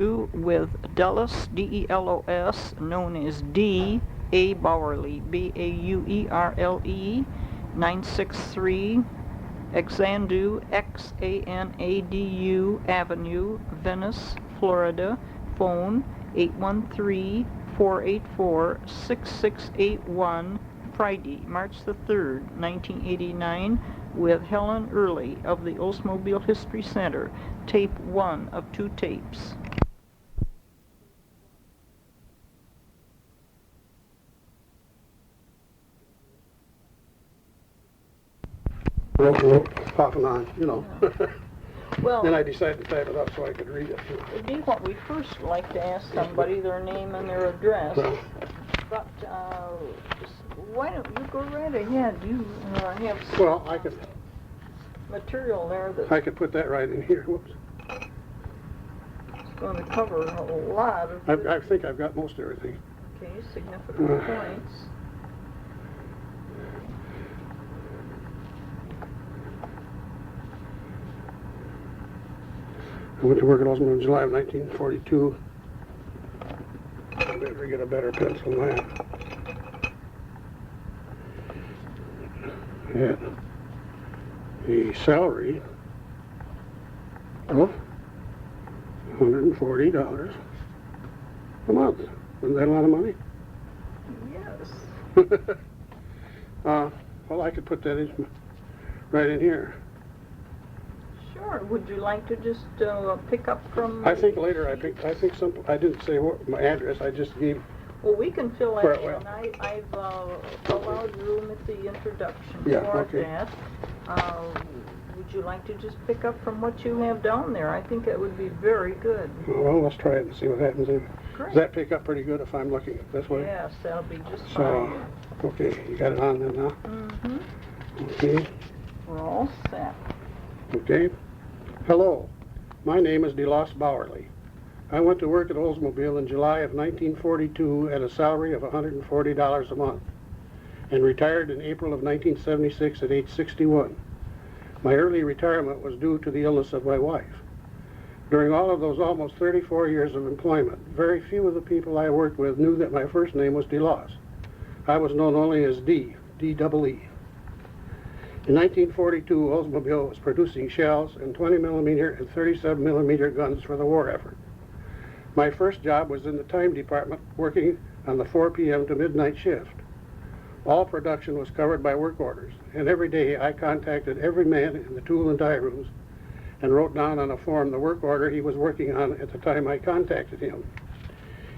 with Delos, D-E-L-O-S, known as D. A. Bauerle, B-A-U-E-R-L-E, 963 Xanadu, X-A-N-A-D-U Avenue, Venice, Florida. Phone 813-484-6681. Friday, March the 3rd, 1989, with Helen Earley of the Oldsmobile History Center. Tape 1 of 2 tapes. Off and on, you know. Well, then I decided to type it up so I could read it. it'd be what we first like to ask somebody, their name and their address. But why don't you go right ahead? You have some Well, I could material there that's put that right in here. Whoops. going to cover a lot of I think I've got most everything. okay, significant points. I went to work at Oldsmobile in July of 1942. I better get a better pencil than that. Had a salary of $140 a month. Isn't that a lot of money? Yes. Well, I could put that in, right in here. Sure. Would you like to just pick up from? I think later I think some. I didn't say what my address. I just gave. Well, we can fill that in. Well. I've allowed room at the introduction Yeah, for okay. that. Would you like to just pick up from what you have down there? I think that would be very good. Well, let's try it and see what happens. Does Great. that pick up pretty good if I'm looking this way? Yes, that'll be just So, fine. okay, you got it on then now? Mm-hmm. Okay, We're all set. okay. Hello, my name is Delos Bauerle. I went to work at Oldsmobile in July of 1942 at a salary of $140 a month and retired in April of 1976 at age 61. My early retirement was due to the illness of my wife. During all of those almost 34 years of employment, very few of the people I worked with knew that my first name was Delos. I was known only as D, D-double-E. In 1942, Oldsmobile was producing shells and 20mm and 37mm guns for the war effort. My first job was in the time department, working on the 4 p.m. to midnight shift. All production was covered by work orders, and every day I contacted every man in the tool and die rooms and wrote down on a form the work order he was working on at the time I contacted him.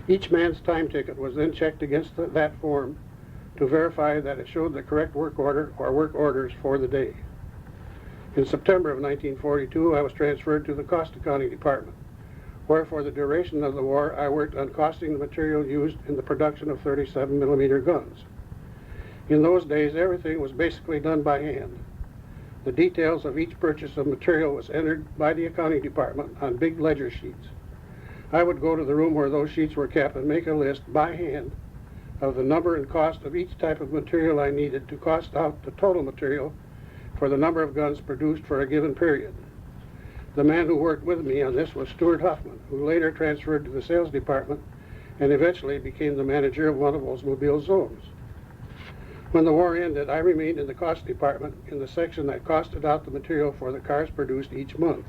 Each man's time ticket was then checked against that form to verify that it showed the correct work order or work orders for the day. In September of 1942, I was transferred to the cost accounting department, where for the duration of the war I worked on costing the material used in the production of 37mm guns. In those days, everything was basically done by hand. The details of each purchase of material was entered by the accounting department on big ledger sheets. I would go to the room where those sheets were kept and make a list by hand of the number and cost of each type of material I needed to cost out the total material for the number of guns produced for a given period. The man who worked with me on this was Stuart Huffman, who later transferred to the sales department and eventually became the manager of one of Oldsmobile's zones. When the war ended, I remained in the cost department in the section that costed out the material for the cars produced each month.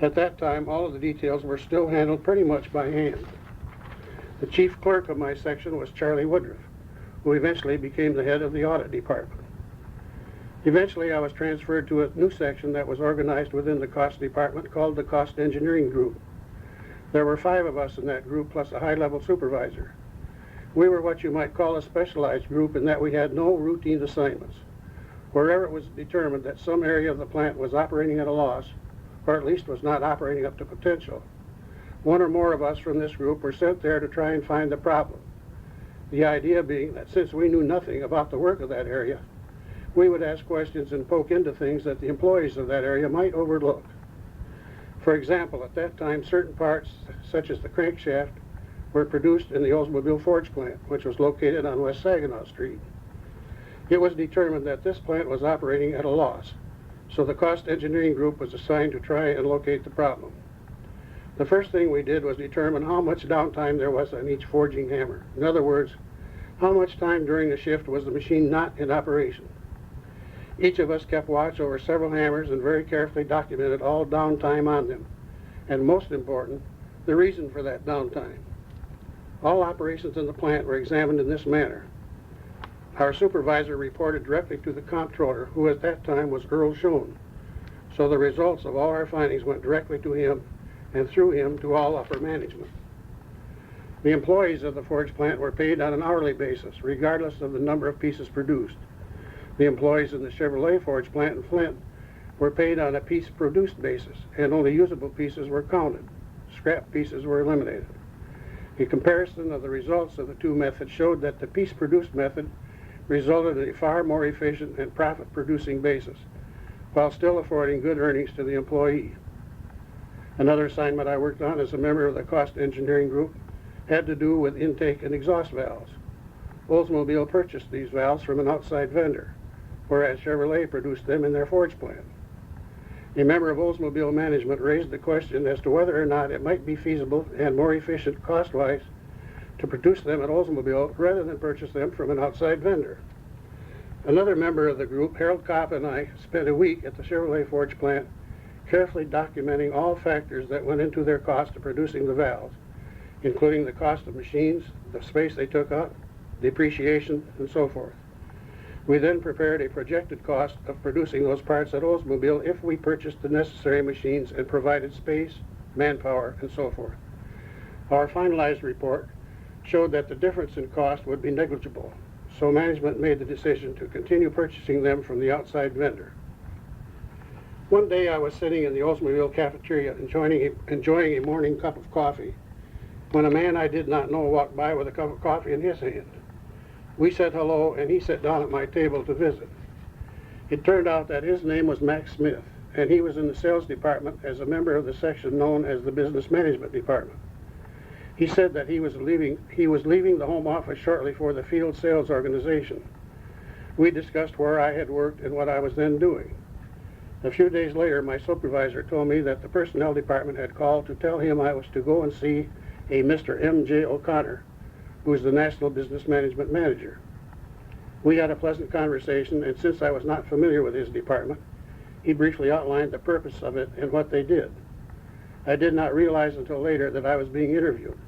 At that time, all of the details were still handled pretty much by hand. The chief clerk of my section was Charlie Woodruff, who eventually became the head of the audit department. Eventually, I was transferred to a new section that was organized within the cost department called the Cost Engineering Group. There were 5 of us in that group plus a high-level supervisor. We were what you might call a specialized group in that we had no routine assignments. Wherever it was determined that some area of the plant was operating at a loss, or at least was not operating up to potential, one or more of us from this group were sent there to try and find the problem. The idea being that since we knew nothing about the work of that area, we would ask questions and poke into things that the employees of that area might overlook. For example, at that time, certain parts, such as the crankshaft, were produced in the Oldsmobile forge plant, which was located on West Saginaw Street. It was determined that this plant was operating at a loss, so the cost engineering group was assigned to try and locate the problem. The first thing we did was determine how much downtime there was on each forging hammer. In other words, how much time during the shift was the machine not in operation. Each of us kept watch over several hammers and very carefully documented all downtime on them, and most important, the reason for that downtime. All operations in the plant were examined in this manner. Our supervisor reported directly to the comptroller, who at that time was Earl Schoen, so the results of all our findings went directly to him and through him to all upper management. The employees of the forge plant were paid on an hourly basis, regardless of the number of pieces produced. The employees in the Chevrolet forge plant in Flint were paid on a piece produced basis, and only usable pieces were counted. Scrap pieces were eliminated. A comparison of the results of the two methods showed that the piece produced method resulted in a far more efficient and profit-producing basis, while still affording good earnings to the employee. Another assignment I worked on as a member of the cost engineering group had to do with intake and exhaust valves. Oldsmobile purchased these valves from an outside vendor, whereas Chevrolet produced them in their forge plant. A member of Oldsmobile management raised the question as to whether or not it might be feasible and more efficient cost-wise to produce them at Oldsmobile rather than purchase them from an outside vendor. Another member of the group, Harold Kopp, and I spent a week at the Chevrolet forge plant carefully documenting all factors that went into their cost of producing the valves, including the cost of machines, the space they took up, depreciation, and so forth. We then prepared a projected cost of producing those parts at Oldsmobile if we purchased the necessary machines and provided space, manpower, and so forth. Our finalized report showed that the difference in cost would be negligible, so management made the decision to continue purchasing them from the outside vendor. One day I was sitting in the Oldsmobile cafeteria enjoying a morning cup of coffee when a man I did not know walked by with a cup of coffee in his hand. We said hello, and he sat down at my table to visit. It turned out that his name was Max Smith, and he was in the sales department as a member of the section known as the business management department. He said that he was leaving the home office shortly for the field sales organization. We discussed where I had worked and what I was then doing. A few days later, my supervisor told me that the personnel department had called to tell him I was to go and see a Mr. M.J. O'Connor, who is the National Business Management Manager. We had a pleasant conversation, and since I was not familiar with his department, he briefly outlined the purpose of it and what they did. I did not realize until later that I was being interviewed,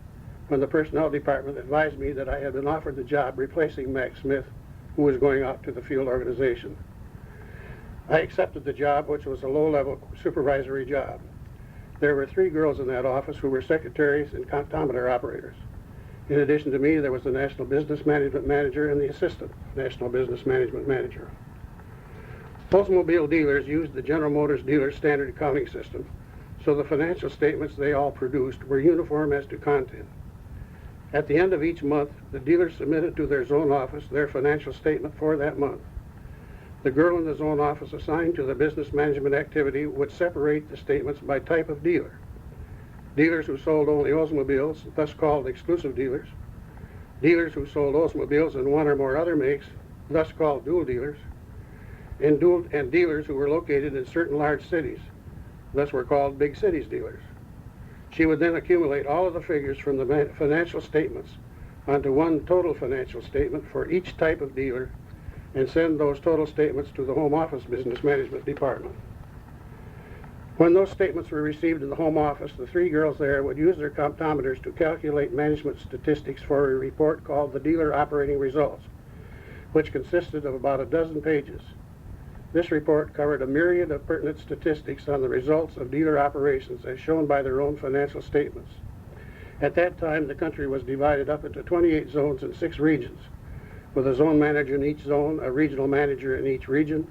when the personnel department advised me that I had been offered the job replacing Max Smith, who was going out to the field organization. I accepted the job, which was a low-level supervisory job. There were 3 girls in that office who were secretaries and comptometer operators. In addition to me, there was the National Business Management Manager and the Assistant National Business Management Manager. Oldsmobile dealers used the General Motors dealer standard accounting system, so the financial statements they all produced were uniform as to content. At the end of each month, the dealers submitted to their zone office their financial statement for that month. The girl in the zone office assigned to the business management activity would separate the statements by type of dealer. Dealers who sold only Oldsmobiles, thus called exclusive dealers. Dealers who sold Oldsmobiles and 1 or more other makes, thus called dual dealers. And dealers who were located in certain large cities, thus were called big cities dealers. She would then accumulate all of the figures from the financial statements onto one total financial statement for each type of dealer and send those total statements to the home office business management department. When those statements were received in the home office, the 3 girls there would use their comptometers to calculate management statistics for a report called the Dealer Operating Results, which consisted of about a dozen pages. This report covered a myriad of pertinent statistics on the results of dealer operations as shown by their own financial statements. At that time, the country was divided up into 28 zones and 6 regions, with a zone manager in each zone, a regional manager in each region,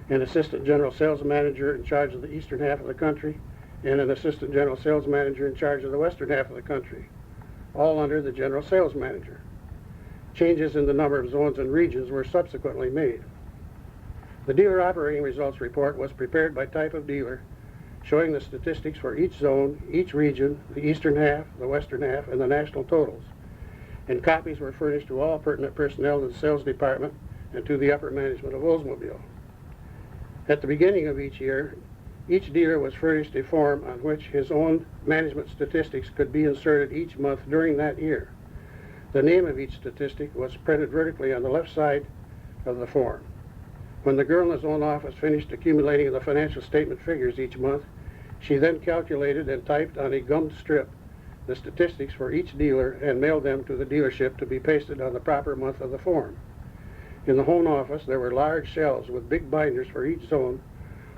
an assistant general sales manager in charge of the eastern half of the country, and an assistant general sales manager in charge of the western half of the country, all under the general sales manager. Changes in the number of zones and regions were subsequently made. The Dealer Operating Results Report was prepared by type of dealer, showing the statistics for each zone, each region, the eastern half, the western half, and the national totals. And copies were furnished to all pertinent personnel in the sales department and to the upper management of Oldsmobile. At the beginning of each year, Each dealer was furnished a form on which his own management statistics could be inserted each month during that year. The name of each statistic was printed vertically on the left side of the form. When the girl in his own office finished accumulating the financial statement figures each month, she then calculated and typed on a gummed strip the statistics for each dealer and mailed them to the dealership to be pasted on the proper month of the form. In the home office, there were large shelves with big binders for each zone,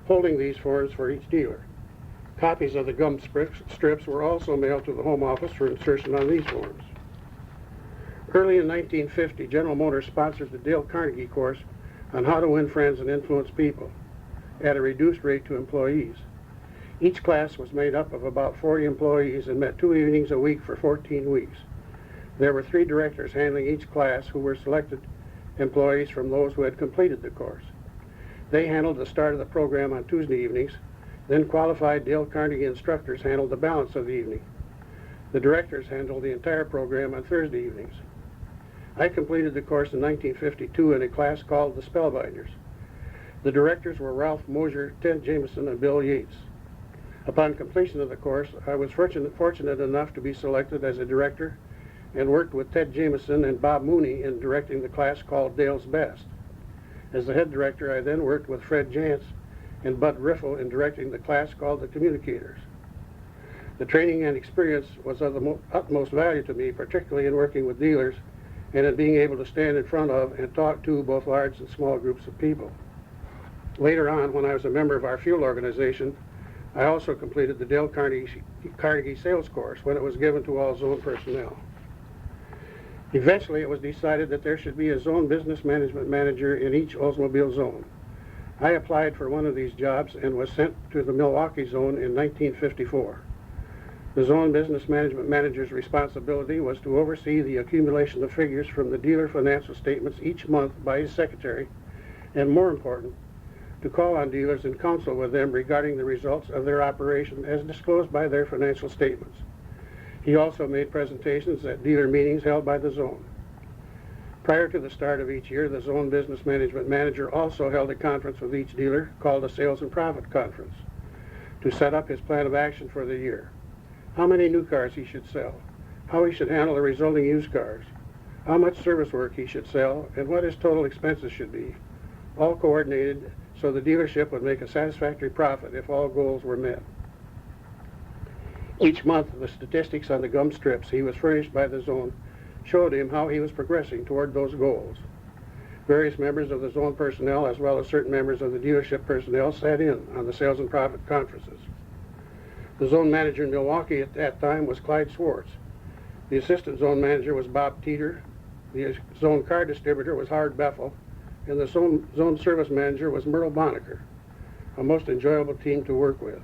holding these forms for each dealer. Copies of the gummed strips were also mailed to the home office for insertion on these forms. Early in 1950, General Motors sponsored the Dale Carnegie course on how to win friends and influence people at a reduced rate to employees. Each class was made up of about 40 employees and met 2 evenings a week for 14 weeks. There were 3 directors handling each class who were selected employees from those who had completed the course. They handled the start of the program on Tuesday evenings, then qualified Dale Carnegie instructors handled the balance of the evening. The directors handled the entire program on Thursday evenings. I completed the course in 1952 in a class called the Spellbinders. The directors were Ralph Mosier, Ted Jameson, and Bill Yates. Upon completion of the course, I was fortunate enough to be selected as a director and worked with Ted Jameson and Bob Mooney in directing the class called Dale's Best. As the head director, I then worked with Fred Jantz and Bud Riffle in directing the class called the Communicators. The training and experience was of the utmost value to me, particularly in working with dealers and in being able to stand in front of and talk to both large and small groups of people. Later on, when I was a member of our fuel organization, I also completed the Dale Carnegie sales course when it was given to all zone personnel. Eventually, it was decided that there should be a zone business management manager in each Oldsmobile zone. I applied for one of these jobs and was sent to the Milwaukee zone in 1954. The zone business management manager's responsibility was to oversee the accumulation of figures from the dealer financial statements each month by his secretary, and more important, to call on dealers and counsel with them regarding the results of their operation as disclosed by their financial statements. He also made presentations at dealer meetings held by the zone. Prior to the start of each year, the zone business management manager also held a conference with each dealer called a Sales and Profit Conference to set up his plan of action for the year. How many new cars he should sell, how he should handle the resulting used cars, how much service work he should sell, and what his total expenses should be, all coordinated so the dealership would make a satisfactory profit if all goals were met. Each month, the statistics on the gum strips he was furnished by the zone showed him how he was progressing toward those goals. Various members of the zone personnel, as well as certain members of the dealership personnel, sat in on the Sales and Profit conferences. The zone manager in Milwaukee at that time was Clyde Swartz. The assistant zone manager was Bob Teeter. The zone car distributor was Howard Beffel, and the zone service manager was Merle Bonacker, a most enjoyable team to work with.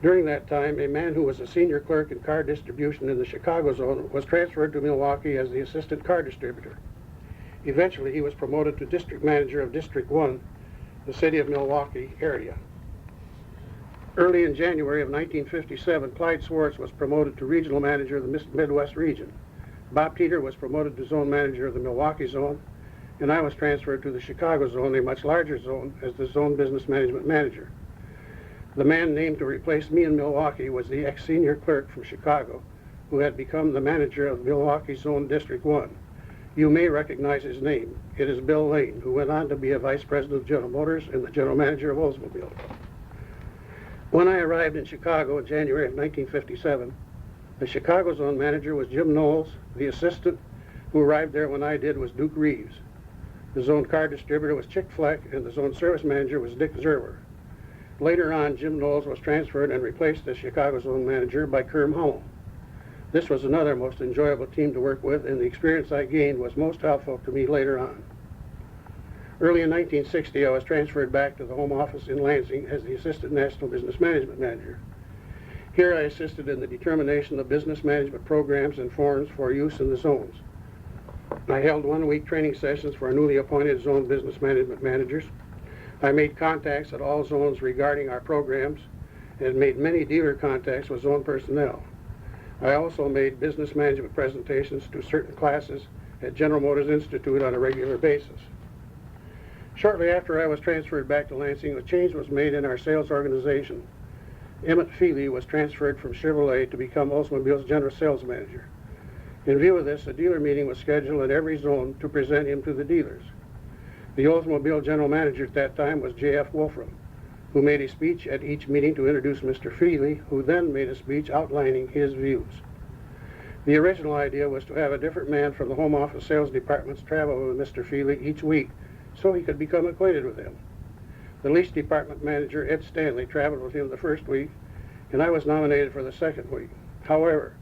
During that time, a man who was a senior clerk in car distribution in the Chicago zone was transferred to Milwaukee as the assistant car distributor. Eventually, he was promoted to district manager of District 1, the city of Milwaukee area. Early in January of 1957, Clyde Swartz was promoted to regional manager of the Midwest region. Bob Teeter was promoted to zone manager of the Milwaukee zone, and I was transferred to the Chicago zone, a much larger zone, as the zone business management manager. The man named to replace me in Milwaukee was the ex-senior clerk from Chicago, who had become the manager of Milwaukee Zone District 1. You may recognize his name. It is Bill Lane, who went on to be a vice president of General Motors and the general manager of Oldsmobile. When I arrived in Chicago in January of 1957, the Chicago zone manager was Jim Knowles. The assistant who arrived there when I did was Duke Reeves. The zone car distributor was Chick Fleck, and the zone service manager was Dick Zerwer. Later on, Jim Knowles was transferred and replaced as Chicago zone manager by Kerm Hull. This was another most enjoyable team to work with, and the experience I gained was most helpful to me later on. Early in 1960, I was transferred back to the home office in Lansing as the Assistant National Business Management Manager. Here I assisted in the determination of business management programs and forms for use in the zones. I held one-week training sessions for newly appointed zone business management managers. I made contacts at all zones regarding our programs and made many dealer contacts with zone personnel. I also made business management presentations to certain classes at General Motors Institute on a regular basis. Shortly after I was transferred back to Lansing, a change was made in our sales organization. Emmett Feely was transferred from Chevrolet to become Oldsmobile's general sales manager. In view of this, a dealer meeting was scheduled in every zone to present him to the dealers. The Oldsmobile general manager at that time was J.F. Wolfram, who made a speech at each meeting to introduce Mr. Feely, who then made a speech outlining his views. The original idea was to have a different man from the home office sales departments travel with Mr. Feely each week so he could become acquainted with him. The lease department manager, Ed Stanley, traveled with him the first week, and I was nominated for the second week. However,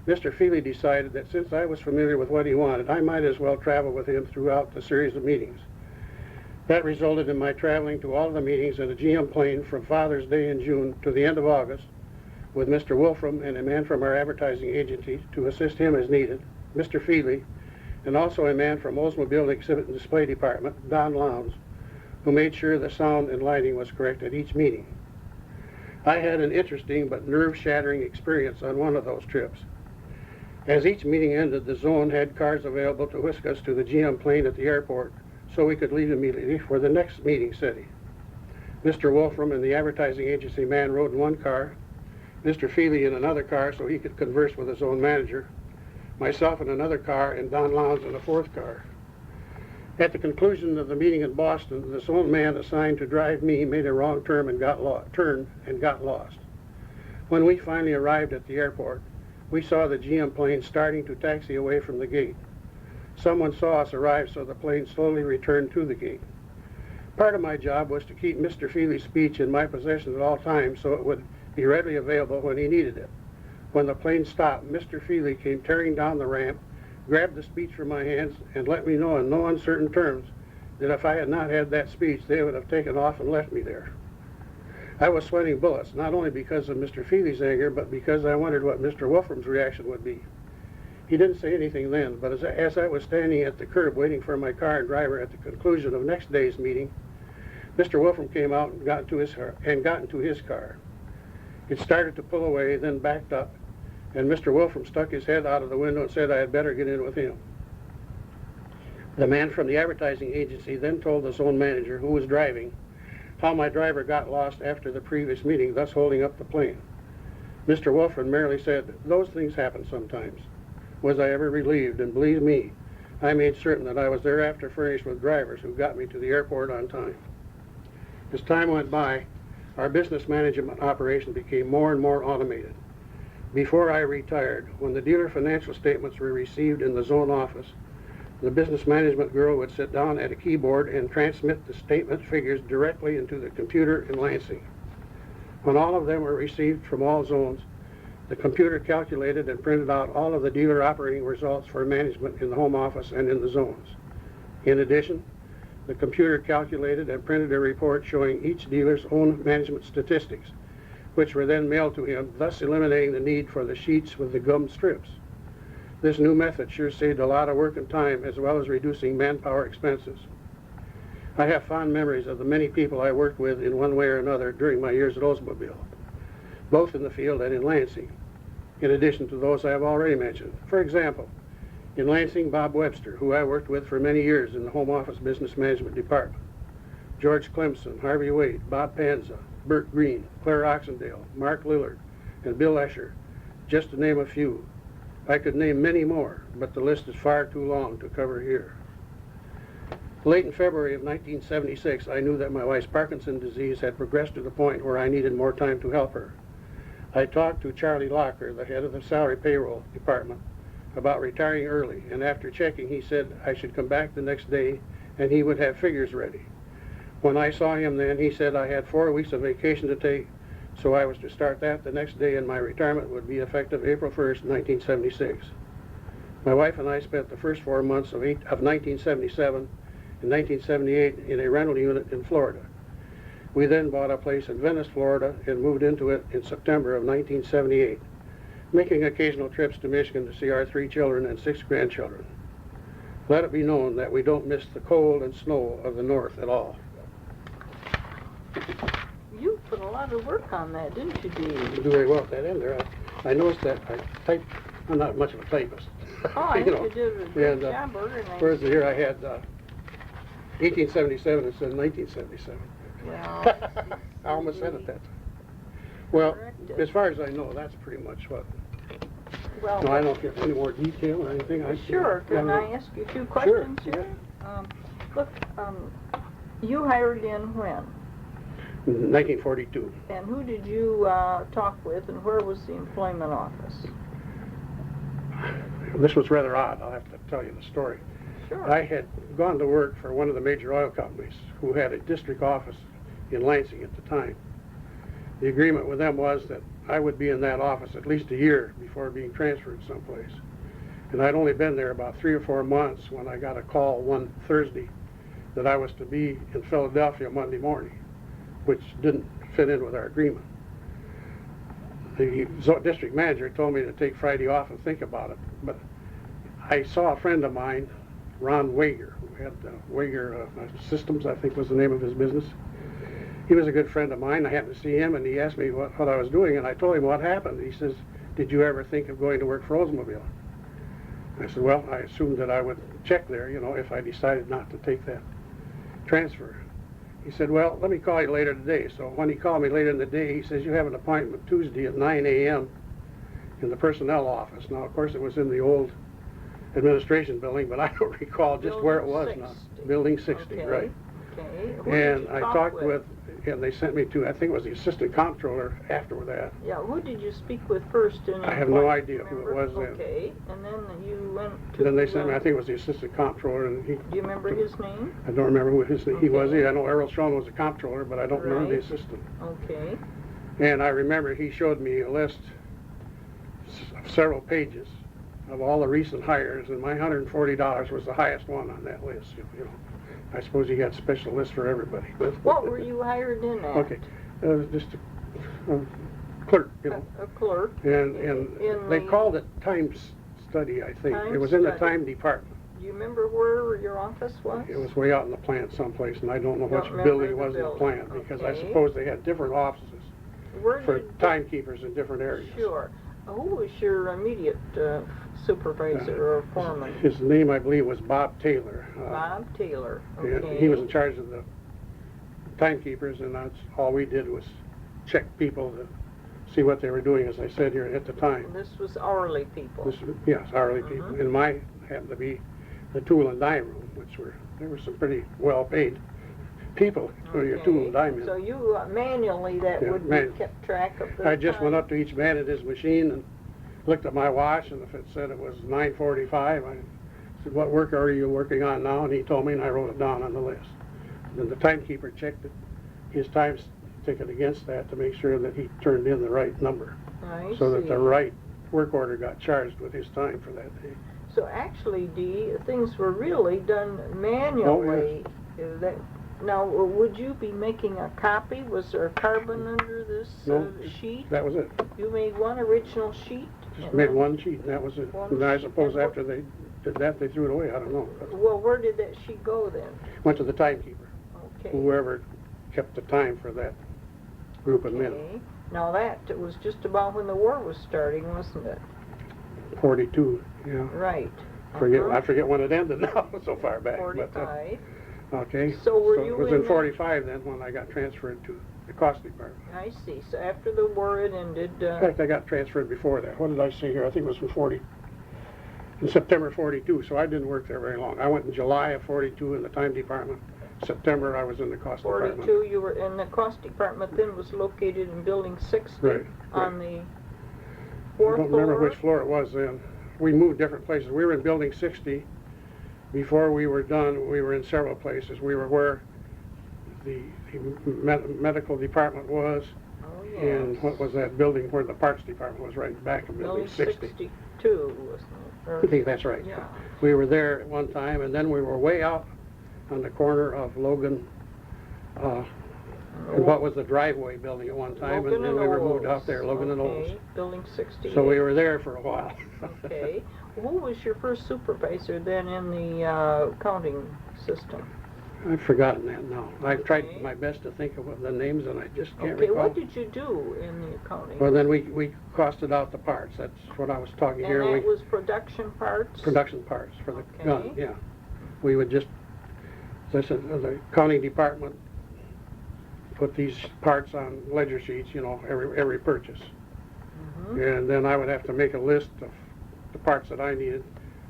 Mr. Feely decided that since I was familiar with what he wanted, I might as well travel with him throughout the series of meetings. That resulted in my traveling to all of the meetings in a GM plane from Father's Day in June to the end of August, with Mr. Wolfram and a man from our advertising agency to assist him as needed, Mr. Feely, and also a man from Oldsmobile Exhibit and Display Department, Don Lowndes, who made sure the sound and lighting was correct at each meeting. I had an interesting but nerve-shattering experience on one of those trips. As each meeting ended, the zone had cars available to whisk us to the GM plane at the airport so we could leave immediately for the next meeting city. Mr. Wolfram and the advertising agency man rode in one car, Mr. Feely in another car so he could converse with his own manager, myself in another car, and Don Lowndes in a fourth car. At the conclusion of the meeting in Boston, the zone man assigned to drive me made a wrong turn and got lost. When we finally arrived at the airport, we saw the GM plane starting to taxi away from the gate. Someone saw us arrive, so the plane slowly returned to the gate. Part of my job was to keep Mr. Feely's speech in my possession at all times so it would be readily available when he needed it. When the plane stopped, Mr. Feely came tearing down the ramp, grabbed the speech from my hands, and let me know in no uncertain terms that if I had not had that speech, they would have taken off and left me there. I was sweating bullets, not only because of Mr. Feely's anger, but because I wondered what Mr. Wolfram's reaction would be. He didn't say anything then, but as I was standing at the curb waiting for my car and driver at the conclusion of next day's meeting, Mr. Wolfram came out and got into his car. It started to pull away, then backed up, and Mr. Wolfram stuck his head out of the window and said I had better get in with him. The man from the advertising agency then told the zone manager, who was driving, how my driver got lost after the previous meeting, thus holding up the plane. Mr. Wolfram merely said, "Those things happen sometimes." Was I ever relieved, and believe me, I made certain that I was thereafter furnished with drivers who got me to the airport on time. As time went by, our business management operation became more and more automated. Before I retired, when the dealer financial statements were received in the zone office, the business management girl would sit down at a keyboard and transmit the statement figures directly into the computer in Lansing. When all of them were received from all zones, the computer calculated and printed out all of the dealer operating results for management in the home office and in the zones. In addition, the computer calculated and printed a report showing each dealer's own management statistics, which were then mailed to him, thus eliminating the need for the sheets with the gummed strips. This new method sure saved a lot of work and time, as well as reducing manpower expenses. I have fond memories of the many people I worked with in one way or another during my years at Oldsmobile, both in the field and in Lansing, in addition to those I have already mentioned. For example, in Lansing, Bob Webster, who I worked with for many years in the home office business management department, George Clemson, Harvey Wade, Bob Panza, Bert Green, Claire Oxendale, Mark Lillard, and Bill Escher, just to name a few. I could name many more, but the list is far too long to cover here. Late in February of 1976, I knew that my wife's Parkinson's disease had progressed to the point where I needed more time to help her. I talked to Charlie Locker, the head of the salary payroll department, about retiring early, and after checking, he said I should come back the next day and he would have figures ready. When I saw him then, he said I had 4 weeks of vacation to take, so I was to start that the next day and my retirement would be effective April 1st, 1976. My wife and I spent the first 4 months of 1977 and 1978 in a rental unit in Florida. We then bought a place in Venice, Florida, and moved into it in September of 1978, making occasional trips to Michigan to see our 3 children and 6 grandchildren. Let it be known that we don't miss the cold and snow of the north at all. You put a lot of work on that, didn't you, Dee? You do very well at that end there. I noticed that I'm not much of a typist. Oh, I think you did a great job organizing. Whereas here I had 1877 instead of 1977. Well, I almost said it that time. Well, corrected. as far as I know, that's pretty much what. Well, No, I don't get any more detail or anything. sure, can I ask you 2 questions here? Look, you hired in when? 1942. And who did you talk with, and where was the employment office? This was rather odd. I'll have to tell you the story. Sure. I had gone to work for one of the major oil companies who had a district office in Lansing at the time. The agreement with them was that I would be in that office at least a year before being transferred someplace. And I'd only been there about 3 or 4 months when I got a call one Thursday that I was to be in Philadelphia Monday morning, which didn't fit in with our agreement. The district manager told me to take Friday off and think about it, but I saw a friend of mine, Ron Wager, who had Wager Systems, I think was the name of his business. He was a good friend of mine. I happened to see him, and he asked me what I was doing, and I told him what happened. He says, "Did you ever think of going to work for Oldsmobile?" I said, "Well, I assumed that I would check there, if I decided not to take that transfer." He said, "Well, let me call you later today." So when he called me later in the day, he says, "You have an appointment Tuesday at 9 a.m. in the personnel office." Now, of course, it was in the old administration building, but I don't recall just where it was now. Building 60, okay. right. Okay. Who And did you I talk talked with, and they sent me to, I think it was the assistant comptroller after that. Yeah, who did you speak with first? I have no idea who it was then. Okay, and then you went to... Then they sent me, I think it was the assistant comptroller, and he... Do you remember his name? I don't remember who he was. Okay. I know Earl Strong was the comptroller, but I don't remember the Right. assistant. Okay. And I remember he showed me a list of several pages of all the recent hires, and my $140 was the highest one on that list. I suppose he had special lists for everybody. But What were you hired in at? Okay, just a clerk, A clerk. and In they the- called it time study, I think. Time It was in the study. time department. Do you remember where your office was? It was way out in the plant someplace, and I don't know Don't which remember building it the was in the building. plant, because I Okay. suppose they had different offices Where for did... timekeepers in different areas. Sure. Who was your immediate supervisor or foreman? His name, I believe, was Bob Taylor. Bob Taylor. And Okay. he was in charge of the timekeepers, and that's all we did was check people to see what they were doing, as I said here at the time. This was hourly people. Yes, hourly people. Mhm. And mine happened to be the tool and die room, there were some pretty well-paid people for your tool and die men. So you manually Yeah, would be manually. kept track of the I just went time? up to each man at his machine and looked at my watch, and if it said it was 9:45, I said, "What work are you working on now?" And he told me, and I wrote it down on the list. Then the timekeeper checked it, his time ticket against that to make sure that he turned in the right number, I so that see. the right work order got charged with his time for that day. So actually, Dee, things were really done manually. Now, would you be making a copy? Was there a carbon under this No, sheet? That was it. You made one original sheet? Just and made then- one sheet, and that was it. One And I sheet. suppose And after they did that, they threw it away. I don't know. But Well, where did that sheet go then? went to the timekeeper, Okay. whoever kept the time for that group of men. Okay. Now that was just about when the war was starting, wasn't it? 42, yeah. Right. I forget when it ended now, so far back. But, 45. okay. So were you it was in in the- 45 then when I got transferred to the cost department. I see. So after the war it ended, In fact, I got transferred before that. What did I say here? I think it was in September 42, so I didn't work there very long. I went in July of 42 in the time department. September, I was in the cost 42, department. you were in the cost department then was located in building 60 Right, on the I fourth don't remember floor? which floor it was then. We moved different places. We were in building 60. Before we were done, we were in several places. We were where the medical department was, Oh, and yes. what was that building where the parts department was, right back in building 60. 62, wasn't it? Or- I think that's right. Yeah. We were there at one time, and then we were way out on the corner of Logan, and what was the driveway building at one time, Logan and then we were moved Olds. out there, Logan and Olds. Okay, building 68. So we were there for a while. Okay. Who was your first supervisor then in the accounting system? I've forgotten that now. I've Okay. tried my best to think of what the names, and I just can't Okay, recall. what did you do in the accounting? Well, then we costed out the parts. That's what I was talking here. And that We was production parts? production parts for the gun. Okay. Yeah, we would just The accounting department put these parts on ledger sheets, you know, every purchase. And then I would have to make a list of the parts that I needed,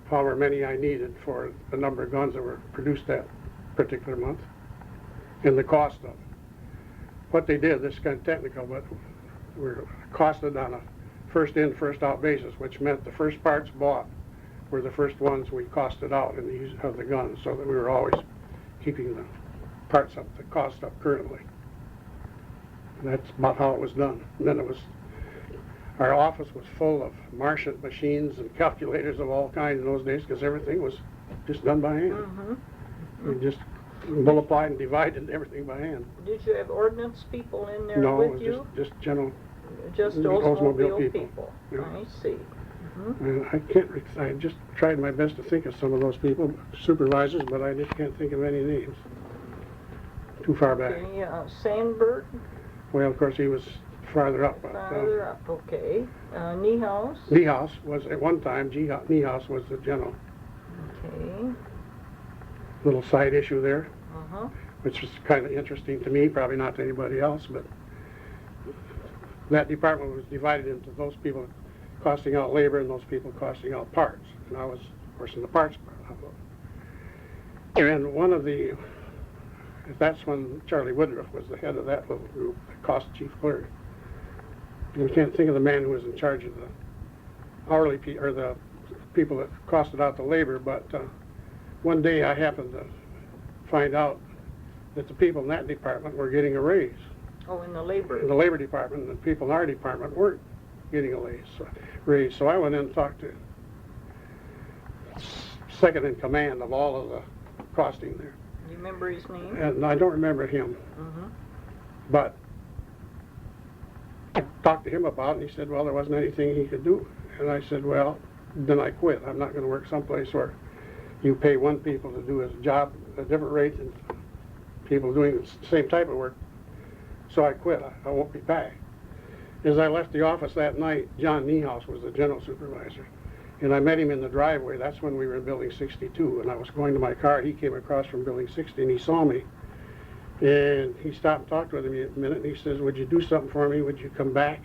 however many I needed for the number of guns that were produced that particular month, and the cost of them. What they did, this is kind of technical, but we're costed on a first in, first out basis, which meant the first parts bought were the first ones we costed out in the use of the guns, so that we were always keeping the parts up, the cost up currently. And that's about how it was done. And then our office was full of Martian machines and calculators of all kinds in those days, because everything was just done by hand. We just multiplied and divided everything by hand. Did you have ordnance people in there No, with it was you? just general. Just Oldsmobile Oldsmobile people. people. Yeah. I see. And I just tried my best to think of some of those people, supervisors, but I just can't think of any names. Too far back. Okay, Sandberg, Well, of course, he was farther up. But, farther up, okay. Niehaus, Niehaus was, at one time, Niehaus was the general. okay. Little side issue there, Uh-huh. which was kind of interesting to me, probably not to anybody else, but that department was divided into those people costing out labor and those people costing out parts. And I was, of course, in the parts part. And one of the, that's when Charlie Woodruff was the head of that little group, the cost chief clerk. And I can't think of the man who was in charge of the hourly or the people that costed out the labor, but one day I happened to find out that the people in that department were getting a raise. Oh, in the labor. In the labor department, the people in our department weren't getting a raise. So I went in and talked to second in command of all of the costing there. You remember his name? And I don't remember him, but I talked to him about it, and he said, well, there wasn't anything he could do. And I said, well, then I quit. I'm not going to work someplace where you pay one people to do his job at a different rate than people doing the same type of work. So I quit. I won't be back. As I left the office that night, John Niehaus was the general supervisor. And I met him in the driveway. That's when we were in Building 62. And I was going to my car. He came across from Building 60, and he saw me. And he stopped and talked with me a minute, and he says, would you do something for me? Would you come back?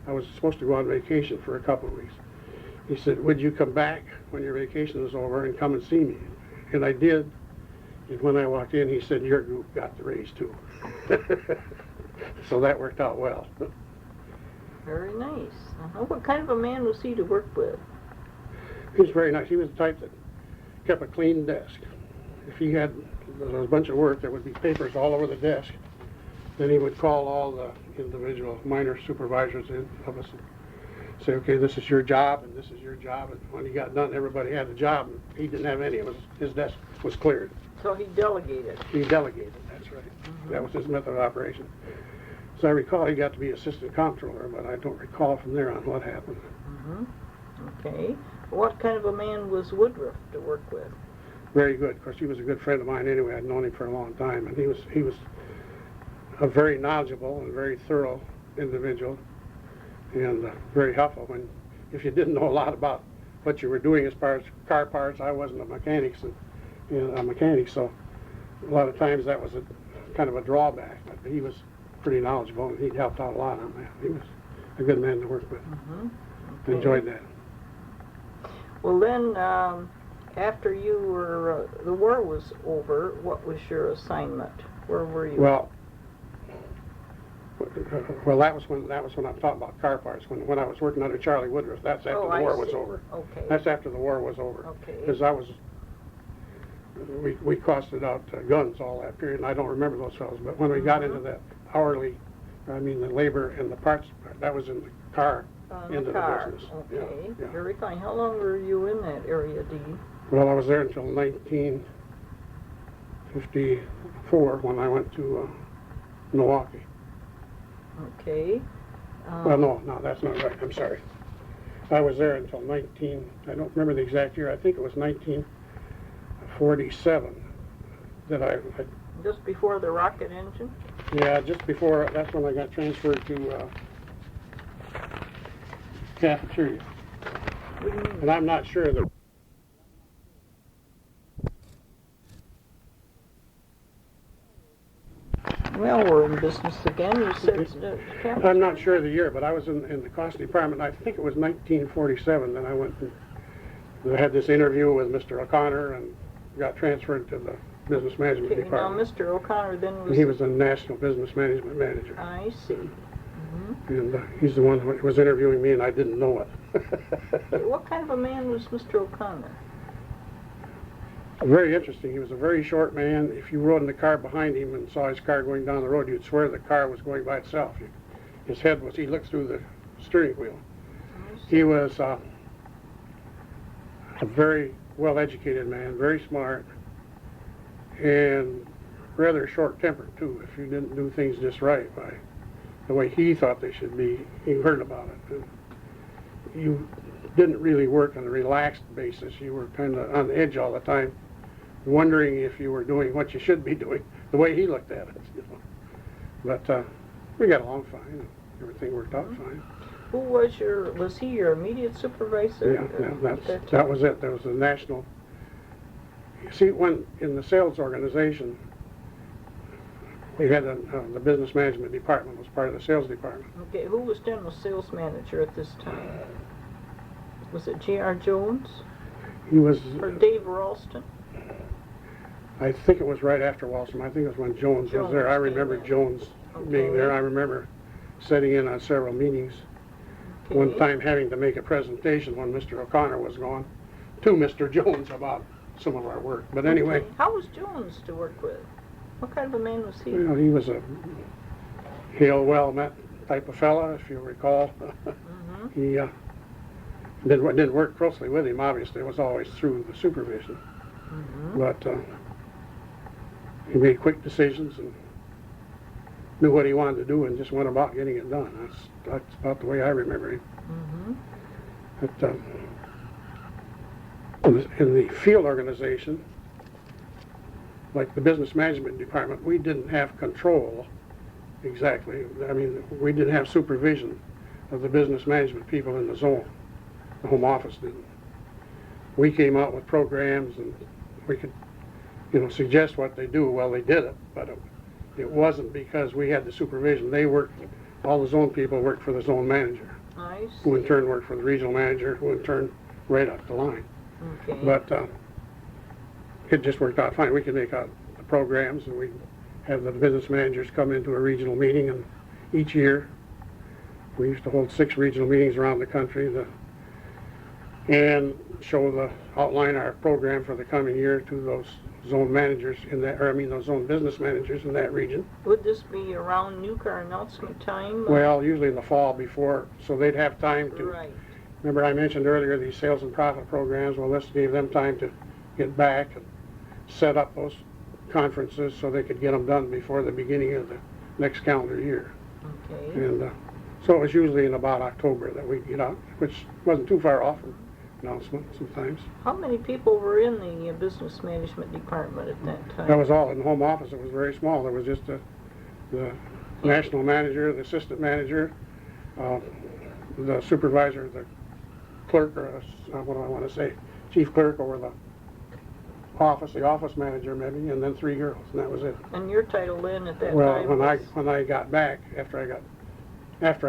I was supposed to go on vacation for a couple of weeks. He said, would you come back when your vacation is over and come and see me? And I did. And when I walked in, he said, your group got the raise too. So that worked out well. Very nice. What kind of a man was he to work with? He was very nice. He was the type that kept a clean desk. If he had there was a bunch of work, there would be papers all over the desk. Then he would call all the individual minor supervisors of us and say, okay, this is your job and this is your job. And when he got done, everybody had a job, and he didn't have any. His desk was cleared. So he delegated. He delegated, that's right. That was his method of operation. As I recall, he got to be assistant comptroller, but I don't recall from there on what happened. Okay. What kind of a man was Woodruff to work with? Very good. Of course, he was a good friend of mine anyway. I'd known him for a long time, and he was a very knowledgeable and very thorough individual, and very helpful. If you didn't know a lot about what you were doing as far as car parts, I wasn't a mechanic, so a lot of times that was kind of a drawback. But he was pretty knowledgeable, and he helped out a lot on that. He was a good man to work with. Okay. Enjoyed that. Well, then, after you were, the war was over, what was your assignment? Where were you? Well, that was when I'm talking about car parts. When I was working under Charlie Woodruff, that's after the war was over. Okay. That's after the war was over. Okay. Because we costed out guns all that period, and I don't remember those fellows. But when we got into that hourly, the labor and the parts part, that was in the car end of the business. Okay. Yeah. Very fine. How long were you in that area, Dean? Well, I was there until 1954 when I went to Milwaukee. Okay. Well, no, that's not right. I'm sorry. I was there until I don't remember the exact year. I think it was 1947 that I just before the rocket engine? Yeah, just before, that's when I got transferred to cafeteria. What do you mean? And I'm not sure that Well, we're in business again. You said I'm not sure of the year, but I was in the cost department. I think it was 1947. Then I went and had this interview with Mr. O'Connor and got transferred to the business management Okay, now department. Mr. O'Connor then was... He was the national business management manager. I see. And he's the one who was interviewing me, and I didn't know it. What kind of a man was Mr. O'Connor? Very interesting. He was a very short man. If you rode in the car behind him and saw his car going down the road, you'd swear the car was going by itself. His head was, he looked through the steering wheel. He was a very well-educated man, very smart, and rather short-tempered, too. If you didn't do things just right by the way he thought they should be, he heard about it. And you didn't really work on a relaxed basis. You were kind of on edge all the time, wondering if you were doing what you should be doing, the way he looked at it. But we got along fine. Everything worked out fine. Who was he your immediate supervisor? Yeah, that was it. There was a national... You see, when in the sales organization, we had the business management department was part of the sales department. Okay, who was general sales manager at this time? Was it J.R. Jones? He was... Or Dave Ralston? I think it was right after Walsham. I think it was when Jones was there. I remember Jones being there. I remember sitting in on several meetings. One time having to make a presentation when Mr. O'Connor was gone to Mr. Jones about some of our work. But anyway... How was Jones to work with? What kind of a man was he? You know, he was a hail, well-met type of fella, if you recall. He didn't work closely with him, obviously. It was always through the supervision. But he made quick decisions and knew what he wanted to do and just went about getting it done. That's about the way I remember him. But, in the field organization, like the business management department, we didn't have control exactly. I mean, we didn't have supervision of the business management people in the zone. The home office didn't. We came out with programs and we could, suggest what they do. Well, they did it, but it wasn't because we had the supervision. They worked, all the zone people worked for the zone manager, who in turn worked for the regional manager, who in turn right up the line. But it just worked out fine. We could make out the programs, and we have the business managers come into a regional meeting, and each year we used to hold 6 regional meetings around the country and outline our program for the coming year to those zone managers those zone business managers in that region. Would this be around new car announcement time? Well, usually in the fall before, so they'd have time to... Right. Remember I mentioned earlier these sales and profit programs? Well, this gave them time to get back and set up those conferences so they could get them done before the beginning of the next calendar year. Okay. And so it was usually in about October that we'd get out, which wasn't too far off from announcement sometimes. How many people were in the business management department at that time? That was all in the home office. It was very small. There was just the national manager, the assistant manager, the supervisor, the clerk, or what do I want to say, chief clerk over the office manager maybe, and then 3 girls, and that was it. And your title then at that well, time when I got back, after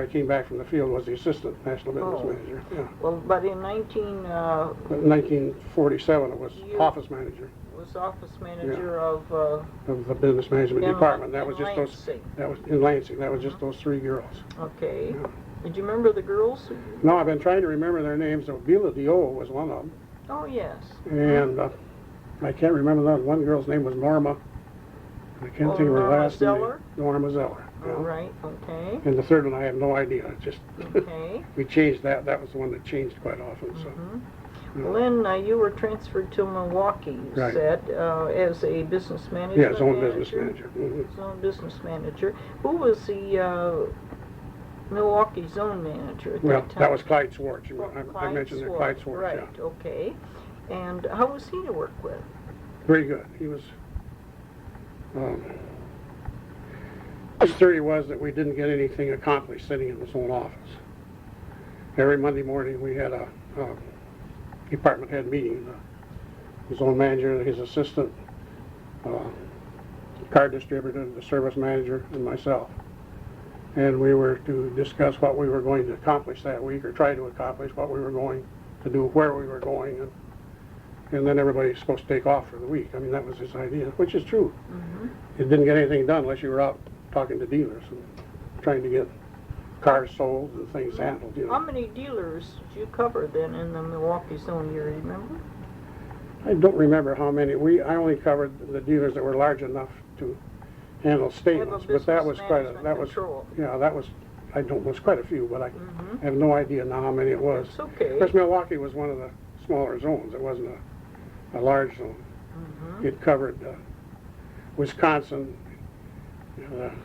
I came back from the field, was the assistant national business manager. Yeah. Well, but in 1947, it was office manager. Was office manager of the business management department. That was just Lansing. That was in Lansing. That was just those 3 girls. Okay. Yeah. Did you remember the girls? No, I've been trying to remember their names. So Bila Dio was one of them. Oh yes. And I can't remember that. One girl's name was Norma. I can't think of her last name. Norma Zeller. Yeah. Oh, right. Okay. And the third one, I have no idea. Just okay. We changed that. That was the one that changed quite often. So. Well, then you were transferred to Milwaukee, you said, as a business manager. Yeah, zone business manager. Zone business manager. Who was the Milwaukee zone manager at that time? That was Clyde Swartz. I mentioned Swartz. Clyde Swartz. Right. Yeah. Okay. And how was he to work with? Very good. He was. His theory was that we didn't get anything accomplished sitting in the zone office. Every Monday morning we had a department head meeting. The zone manager and his assistant car distributor, the service manager, and myself. And we were to discuss what we were going to accomplish that week, or try to accomplish what we were going to do, where we were going, and then everybody's supposed to take off for the week. I mean, that was his idea, which is true. Mm-hmm. It didn't get anything done unless you were out talking to dealers and trying to get cars sold and things handled, you know. How many dealers did you cover then in the Milwaukee zone, you remember? I don't remember how many. I only covered the dealers that were large enough to handle statements, but that was quite a, that was, yeah, that was, I don't, was quite a few, but I have no idea now how many it was. It's okay. Of course, Milwaukee was one of the smaller zones. It wasn't a large zone. It covered Wisconsin,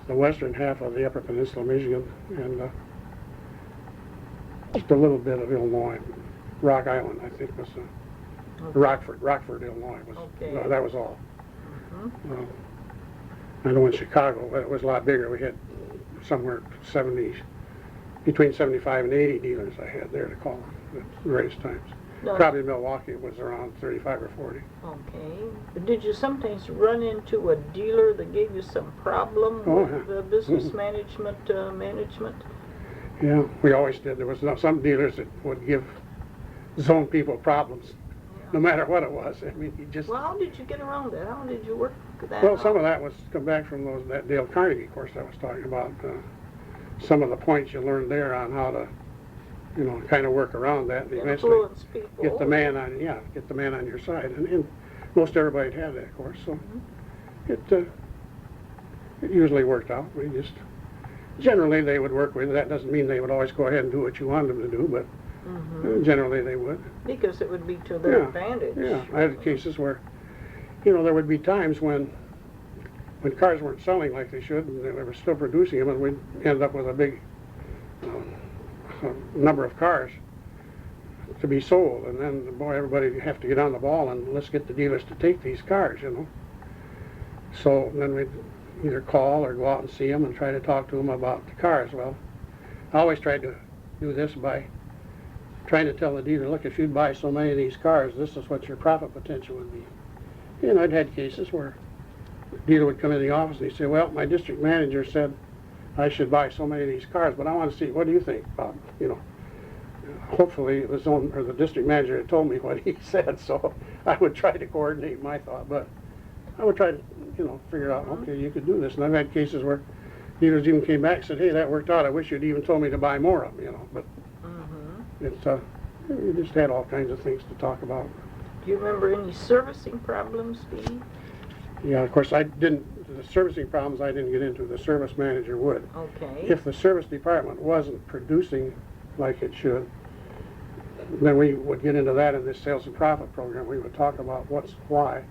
the western half of the Upper Peninsula of Michigan, and just a little bit of Illinois. Rock Island, I think, was Rockford, Illinois. Was, that was all. I know in Chicago, it was a lot bigger. We had somewhere between 75 and 80 dealers I had there to call at various times. No. Probably Milwaukee was around 35 or 40. Okay. Did you sometimes run into a dealer that gave you some problem with the business management? Yeah, we always did. There was some dealers that would give zone people problems, no matter what it was. I mean, he just. Well, how did you get around that? How did you work that? Well, some of that was come back from that Dale Carnegie course I was talking about. Some of the points you learned there on how to, kind of work around that, and eventually get the man on, get the man on your side. And most everybody had that course, so it usually worked out. We just generally they would work with it. That doesn't mean they would always go ahead and do what you wanted them to do, but generally they would. Because it would be to their advantage. Yeah, I had cases where, there would be times when cars weren't selling like they should, and they were still producing them, and we'd end up with a big number of cars to be sold, and then, boy, everybody would have to get on the ball and let's get the dealers to take these cars, So then we'd either call or go out and see them and try to talk to them about the cars. Well, I always tried to do this by trying to tell the dealer, look, if you'd buy so many of these cars, this is what your profit potential would be. I'd had cases where the dealer would come in the office and he'd say, well, my district manager said I should buy so many of these cars, but I want to see, what do you think about, Hopefully it was the district manager had told me what he said, so I would try to coordinate my thought, but I would try to, figure out, okay, you could do this. And I've had cases where dealers even came back and said, hey, that worked out. I wish you'd even told me to buy more of them, but it's, you just had all kinds of things to talk about. Do you remember any servicing problems, Steve? Yeah, of course, the servicing problems I didn't get into, the service manager would. Okay. If the service department wasn't producing like it should, then we would get into that in this sales and profit program. We would talk about why.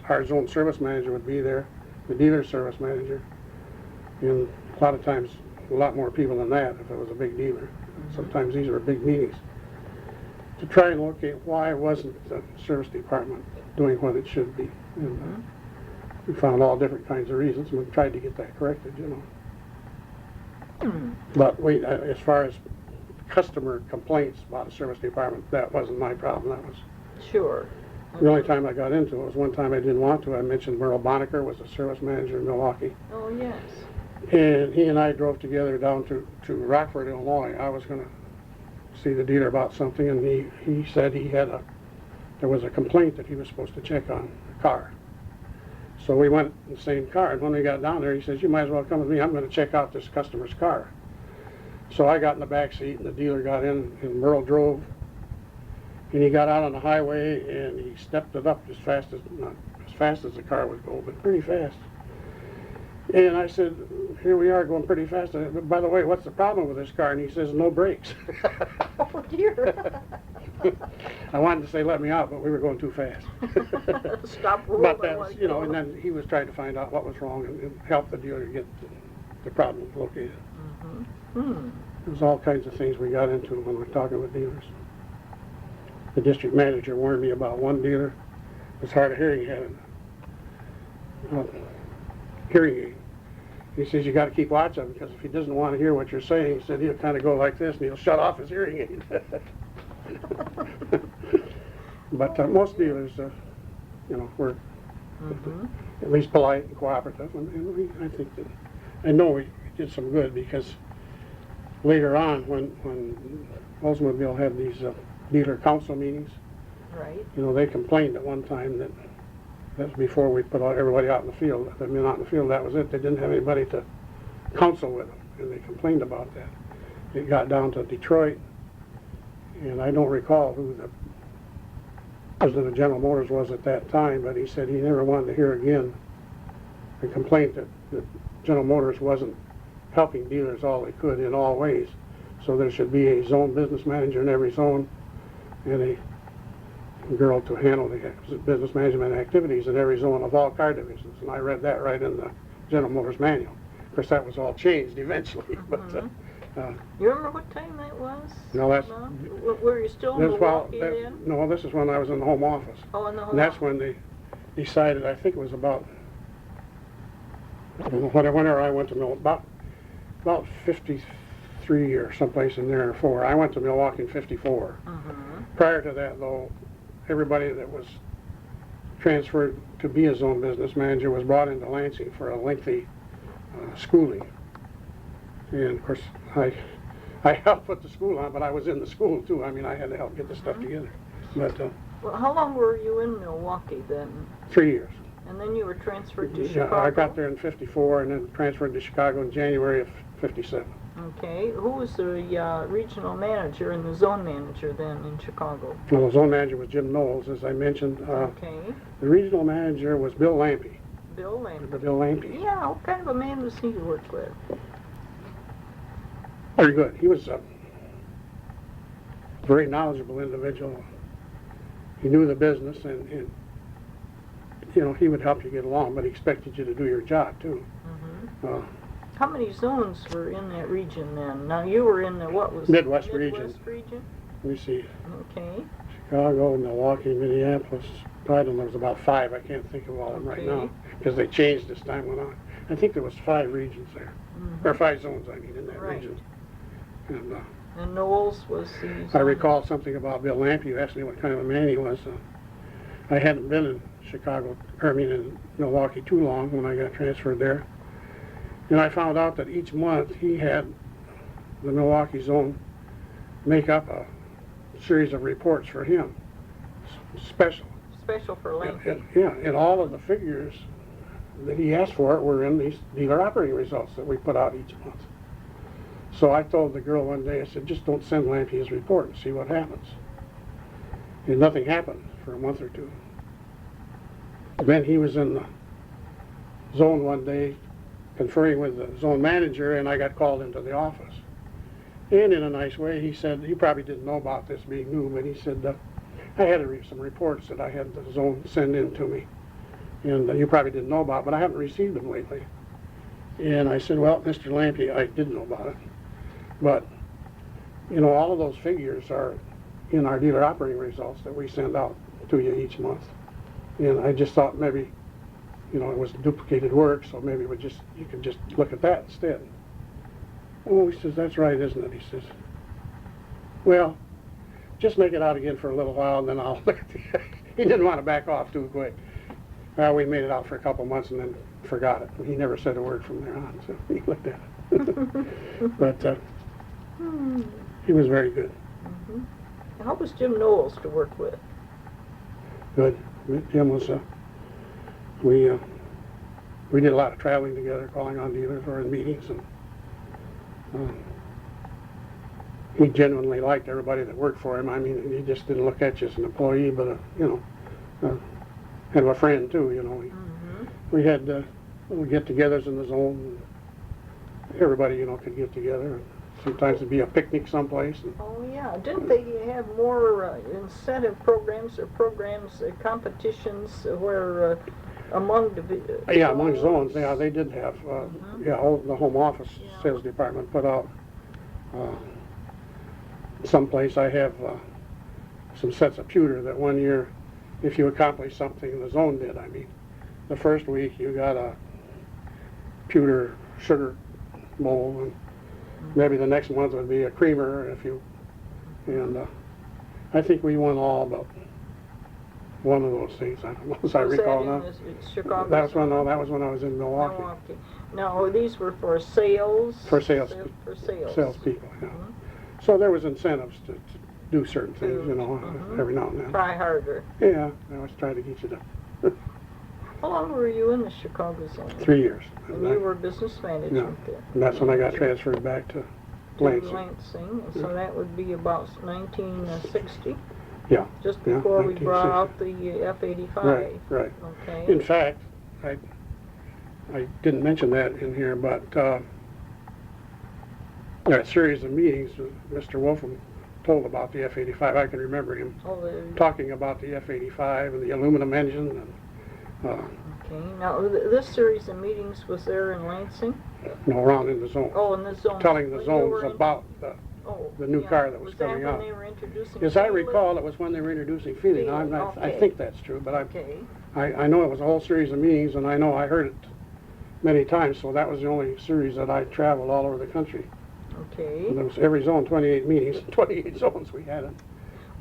Our zone service manager would be there, the dealer service manager, and a lot of times a lot more people than that if it was a big dealer. Sometimes these were big meetings to try and locate why wasn't the service department doing what it should be. And we found all different kinds of reasons, and we tried to get that corrected, But as far as customer complaints about the service department, that wasn't my problem. That was the only time I got into it was one time I didn't want to. I mentioned Merle Bonacker was a service manager in Milwaukee. Oh, yes. And he and I drove together down to Rockford, Illinois. I was going to see the dealer about something, and he said there was a complaint that he was supposed to check on the car. So we went in the same car, and when we got down there, he says, you might as well come with me. I'm going to check out this customer's car. So I got in the back seat, and the dealer got in, and Merle drove. And he got out on the highway, and he stepped it up not as fast as the car would go, but pretty fast. And I said, here we are going pretty fast. By the way, what's the problem with this car? And he says, no brakes. Oh, dear. I wanted to say, let me out, but we were going too fast. Stop rolling. But that's, and then he was trying to find out what was wrong and help the dealer get the problem located. There's all kinds of things we got into when we're talking with dealers. The district manager warned me about one dealer who was hard of hearing, had a hearing aid. He says, you got to keep watch of him, because if he doesn't want to hear what you're saying, he said he'll kind of go like this and he'll shut off his hearing aid. But most dealers, were Mm-hmm. At least polite and cooperative, and I think that, I know we did some good, because later on, when Oldsmobile had these dealer council meetings, Right. you know, they complained at one time that was before we put everybody out in the field. I mean, out in the field, that was it. They didn't have anybody to counsel with them, and they complained about that. It got down to Detroit, and I don't recall who the president of General Motors was at that time, but he said he never wanted to hear again a complaint that General Motors wasn't helping dealers all they could in all ways. So there should be a zone business manager in every zone, and a girl to handle the business management activities in every zone of all car divisions. And I read that right in the General Motors manual. Of course, that was all changed eventually. Mm-hmm. But You remember what time that was? no, that's Were you still in Milwaukee then? no. This is when I was in the home office. Oh, in the home And that's office. when they decided. I think it was about, I don't know, whenever I went to about 53 or someplace in there, or 4. I went to Milwaukee in 54. Mm-hmm. Prior to that, though, everybody that was transferred to be a zone business manager was brought into Lansing for a lengthy schooling. And of course, I helped put the school on, but I was in the school too. I mean, I had to help get the stuff together. But Well, how long were you in Milwaukee then? 3 years. And then you were transferred to Yeah, Chicago? I got there in 54 and then transferred to Chicago in January of 57. Okay. Who was the regional manager and the zone manager then in Chicago? Well, the zone manager was Jim Knowles, as I mentioned. Okay. The regional manager was Bill Lampy. Bill Lambert. Bill Lampy. Yeah, what kind of a man was he to work with? Very good. He was a very knowledgeable individual. He knew the business, and you know, he would help you get along, but he expected you to do your job too. Mm-hmm. How many zones were in that region then? Now you were in the what was Midwest region? region. Let me see. Okay. Chicago, Milwaukee, Minneapolis. I don't know, there was about 5. I can't think of all of them right now, Okay. because they changed as time went on. I think there was 5 regions there, Mm-hmm. or 5 zones, I mean, in that Right. region. And And Knowles was the I zone- recall something about Bill Lampy. You asked me what kind of a man he was. I hadn't been in Chicago, in Milwaukee too long when I got transferred there. And I found out that each month he had the Milwaukee zone make up a series of reports for him, special. Special for Lansing. Yeah, and all of the figures that he asked for were in these dealer operating results that we put out each month. So I told the girl one day, I said, just don't send Lampy his report and see what happens. And nothing happened for a month or 2. Then he was in the zone one day conferring with the zone manager, and I got called into the office. And in a nice way, he said, he probably didn't know about this being new, but he said, I had some reports that I had the zone send in to me. And you probably didn't know about, but I haven't received them lately. And I said, well, Mr. Lampy, I did know about it. But, you know, all of those figures are in our dealer operating results that we send out to you each month. And I just thought maybe, you know, it was duplicated work, so maybe you could just look at that instead. Oh, he says, that's right, isn't it? He says, well, just make it out again for a little while, and then I'll look at the... He didn't want to back off too quick. Well, we made it out for a couple months and then forgot it. He never said a word from there on, so he looked at it. But he was very good. Mm-hmm. How was Jim Knowles to work with? Good. Jim was, we did a lot of traveling together, calling on dealers or in meetings, and he genuinely liked everybody that worked for him. I mean, he just didn't look at you as an employee, but kind of a friend too. You know, we had little get-togethers in the zone. Everybody, you know, could get together. Sometimes it'd be a picnic someplace. Oh yeah, didn't they have more incentive programs or competitions where among yeah, among zones, yeah, they did have. Yeah, the home office sales department put out someplace. I have some sets of pewter that one year, if you accomplished something, the zone did. I mean, the first week you got a pewter sugar bowl, and maybe the next month would be a creamer. And I think we won all but one of those things, I don't know, as I Was recall that now. in the Chicago? That was when I was in Milwaukee. Milwaukee. Now, these were for sales? For sales. For sales. Salespeople, yeah. Mhm. So there was incentives to do certain things, To- you know, mhm. every now and then. Try harder. Yeah, I always try to get you to How long were you in the Chicago zone? 3 years. And you were business management there? And that's when I got transferred back to Lansing. Lansing, and so that would be about 1960? Yeah. Just Yeah, before we brought 1960. out the F-85? Right, right. Okay. In fact, I didn't mention that in here, but a series of meetings, Mr. Wolfram told about the F-85. I can remember him Oh, talking about the F-85 and the aluminum engine. And, okay. Now, this series of meetings was there in Lansing? around in the zone. Oh, in the zone. Telling the Well, you zones were in- about Oh, the new yeah. car that was coming that out. when they were introducing As I Feeling? recall, it was when they were introducing feeling. I Okay. think that's true, but Okay. I know it was a whole series of meetings, and I know I heard it many times, so that was the only series that I traveled all over the country. Okay. And there was every zone, 28 meetings, 28 zones we had it.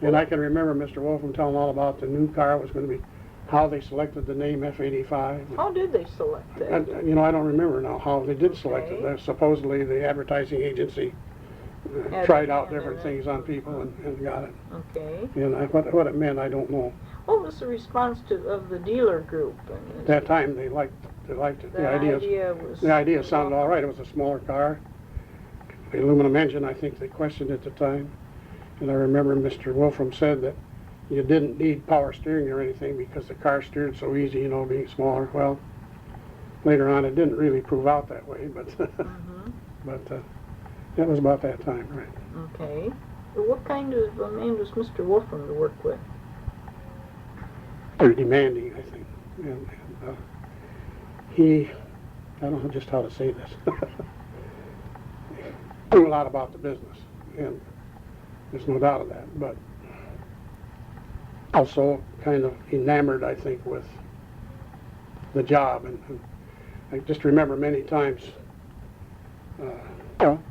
And I can remember Mr. Wolfram telling all about the new car was going to be, how they selected the name F-85. How did they select that? And, you know, I don't remember now how they did select Okay. it. Supposedly the advertising agency Had tried it out in different and things on people and got it. Okay. And what it meant, I don't know. What was the response of the dealer group? At that time, they liked it. The idea sounded all right. It was a smaller car. The aluminum engine, I think they questioned at the time. And I remember Mr. Wolfram said that you didn't need power steering or anything because the car steered so easy, you know, being smaller. Well, later on, it didn't really prove out that way, but Mm-hmm. but that was about that time, right? Okay. What kind of a man was Mr. Wolfram to work with? Very demanding, I think. And he, I don't know just how to say this, knew a lot about the business, and there's no doubt of that, but also kind of enamored, I think, with the job. And I just remember many times, you know,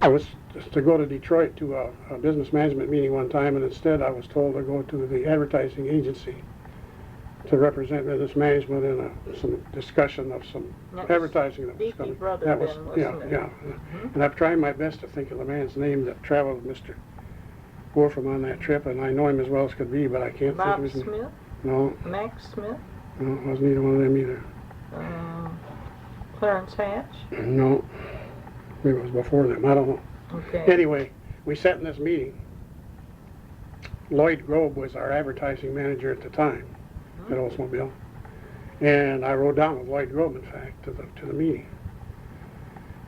I was just to go to Detroit to a business management meeting one time, and instead I was told to go to the advertising agency to represent business management in some discussion of some That was advertising that was Beefy coming. Brother That was, then, yeah, wasn't it? yeah. Mhm. And I've tried my best to think of the man's name that traveled with Mr. Wolfram on that trip, and I know him as well as could be, but I can't think Bob of his name. Smith? No, Max Smith? no, it wasn't either one of them either. Clarence Hatch? No, maybe it was before them, I don't know. Okay. Anyway, we sat in this meeting. Lloyd Grobe was our advertising manager at the time at Oldsmobile. And I rode down with Lloyd Grobe, in fact, to the meeting.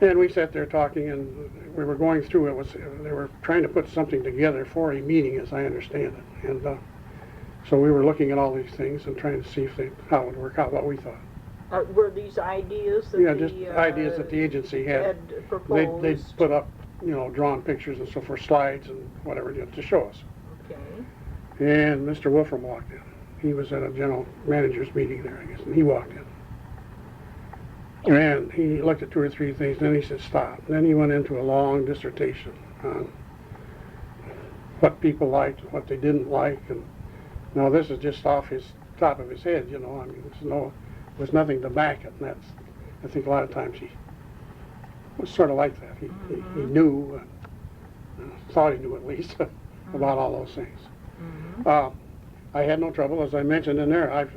And we sat there talking, and we were going through they were trying to put something together for a meeting, as I understand it. And so we were looking at all these things and trying to see how it would work out, what we thought. Were these ideas that Yeah, just ideas that the agency had. proposed? They'd put up, you know, drawn pictures and so forth, slides and whatever, you know, to show us. Okay. And Mr. Wolfram walked in. He was at a general manager's meeting there, I guess, and he walked in. And he looked at 2 or 3 things, then he said, stop. And then he went into a long dissertation on what people liked, what they didn't like. And now this is just off his top of his head, you know. I mean, there's nothing to back it. And that's, I think a lot of times he was sort of like that. He knew, thought he knew at least, about all those things. Mm-hmm. I had no trouble, as I mentioned in there. I've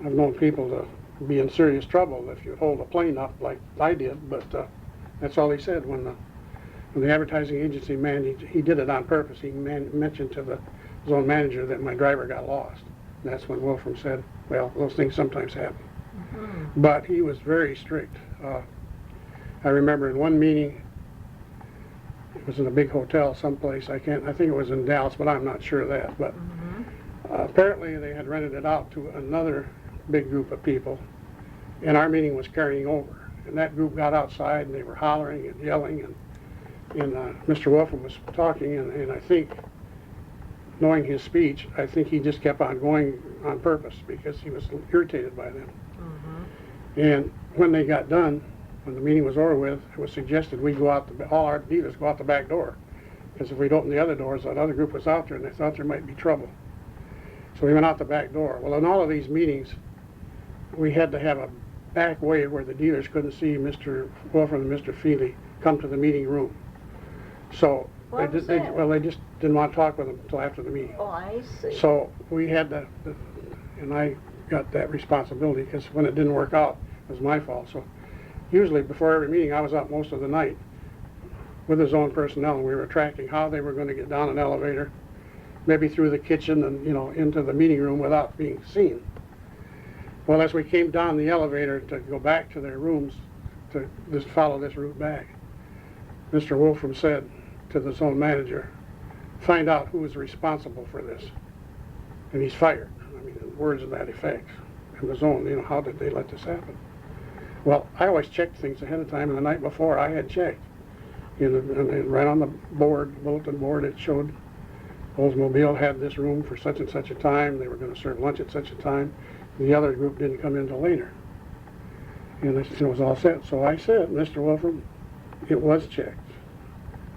known people to be in serious trouble if you hold a plane up like I did, but that's all he said when the advertising agency man, he did it on purpose. He mentioned to the zone manager that my driver got lost. And that's when Wolfram said, well, those things sometimes happen. Mm-hmm. But he was very strict. I remember in one meeting, it was in a big hotel someplace, I think it was in Dallas, but I'm not sure of that. But apparently they had rented it out to another big group of people, and our meeting was carrying over. And that group got outside, and they were hollering and yelling, and Mr. Wolfram was talking, and I think, knowing his speech, I think he just kept on going on purpose because he was irritated by them. And when they got done, when the meeting was over with, it was suggested we go out, all our dealers go out the back door. because if we'd opened the other doors, that other group was out there and they thought there might be trouble. So we went out the back door. Well, in all of these meetings, we had to have a back way where the dealers couldn't see Mr. Wolfram and Mr. Feely come to the meeting room. So Why was that? they just didn't want to talk with them until after the meeting. Oh, I see. So we had to, and I got that responsibility because when it didn't work out, it was my fault. So usually before every meeting, I was up most of the night with his own personnel, and we were tracking how they were going to get down an elevator, maybe through the kitchen and, into the meeting room without being seen. Well, as we came down the elevator to go back to their rooms to just follow this route back, Mr. Wolfram said to the zone manager, "Find out who is responsible for this." And he's fired. I mean, words of that effect. And the zone, how did they let this happen? Well, I always checked things ahead of time, and the night before I had checked. And right on the board, bulletin board, it showed Oldsmobile had this room for such and such a time. They were going to serve lunch at such a time. The other group didn't come in until later. And it was all set. So I said, "Mr. Wolfram, it was checked.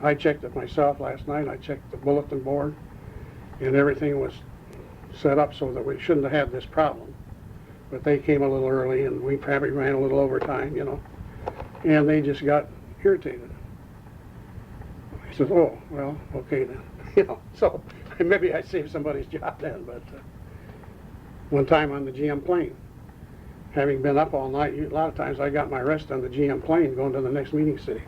I checked it myself last night. I checked the bulletin board, and everything was set up so that we shouldn't have had this problem. But they came a little early, and we probably ran a little overtime, and they just got irritated." He says, "Oh, well, okay then." So maybe I saved somebody's job then, but one time on the GM plane, having been up all night, a lot of times I got my rest on the GM plane going to the next meeting city.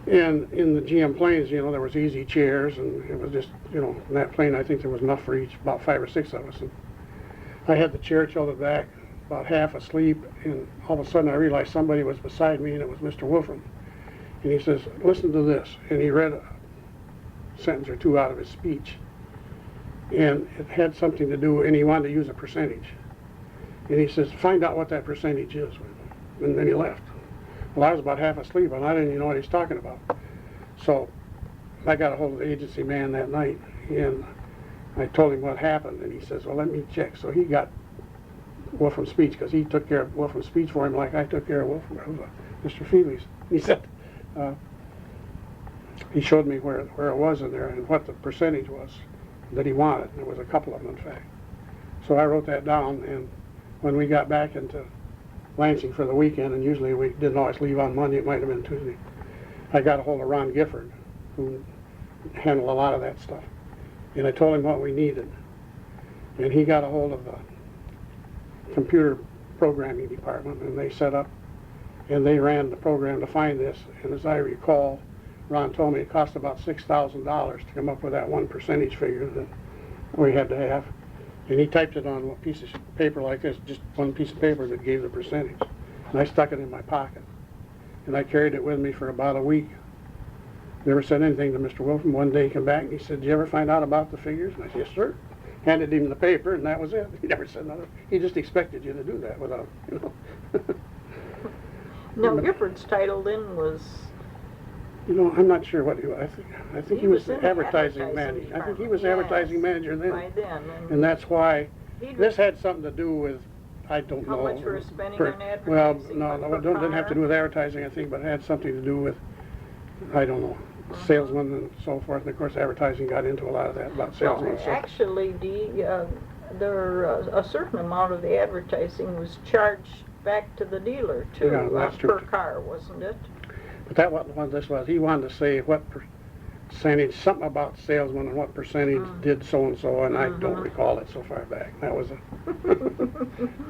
And in the GM planes, there was easy chairs, and it was just, in that plane I think there was enough for about 5 or 6 of us. And I had the chair tilted back, about half asleep, and all of a sudden I realized somebody was beside me, and it was Mr. Wolfram. And he says, "Listen to this." And he read a sentence or two out of his speech. And it had something to do, and he wanted to use a percentage. And he says, "Find out what that percentage is." And then he left. Well, I was about half asleep, and I didn't even know what he was talking about. So I got a hold of the agency man that night, and I told him what happened, and he says, "Well, let me check." So he got Wolfram's speech, because he took care of Wolfram's speech for him like I took care of Mr. Feely's. He said, he showed me where it was in there and what the percentage was that he wanted. There was a couple of them, in fact. So I wrote that down, and when we got back into Lansing for the weekend, and usually we didn't always leave on Monday, it might have been Tuesday, I got a hold of Ron Gifford, who handled a lot of that stuff. And I told him what we needed. And he got a hold of the computer programming department, and they set up, and they ran the program to find this. And as I recall, Ron told me it cost about $6,000 to come up with that one percentage figure that we had to have. And he typed it on a piece of paper like this, just one piece of paper that gave the percentage. And I stuck it in my pocket. And I carried it with me for about a week. Never said anything to Mr. Wolfram. One day he came back and he said, "Did you ever find out about the figures?" And I said, "Yes, sir." Handed him the paper, and that was it. He never said nothing. He just expected you to do that without, Now, Gifford's title then was... I'm not sure what he was. I think he was in the advertising manager. I think he was yes, advertising manager then. By then. And that's why this had something to do with, I don't know. How much we're spending on advertising? Well, no, it didn't have to do with advertising, I think, but it had something to do with, I don't know, salesmen and so forth. And of course, advertising got into a lot of that about salesmen. Well, actually, a certain amount of the advertising was charged back to the dealer too, Yeah, that's per true. car, wasn't it? But that wasn't what this was. He wanted to say what percentage, something about salesmen and what percentage did so and so, and I don't recall it so far back. That was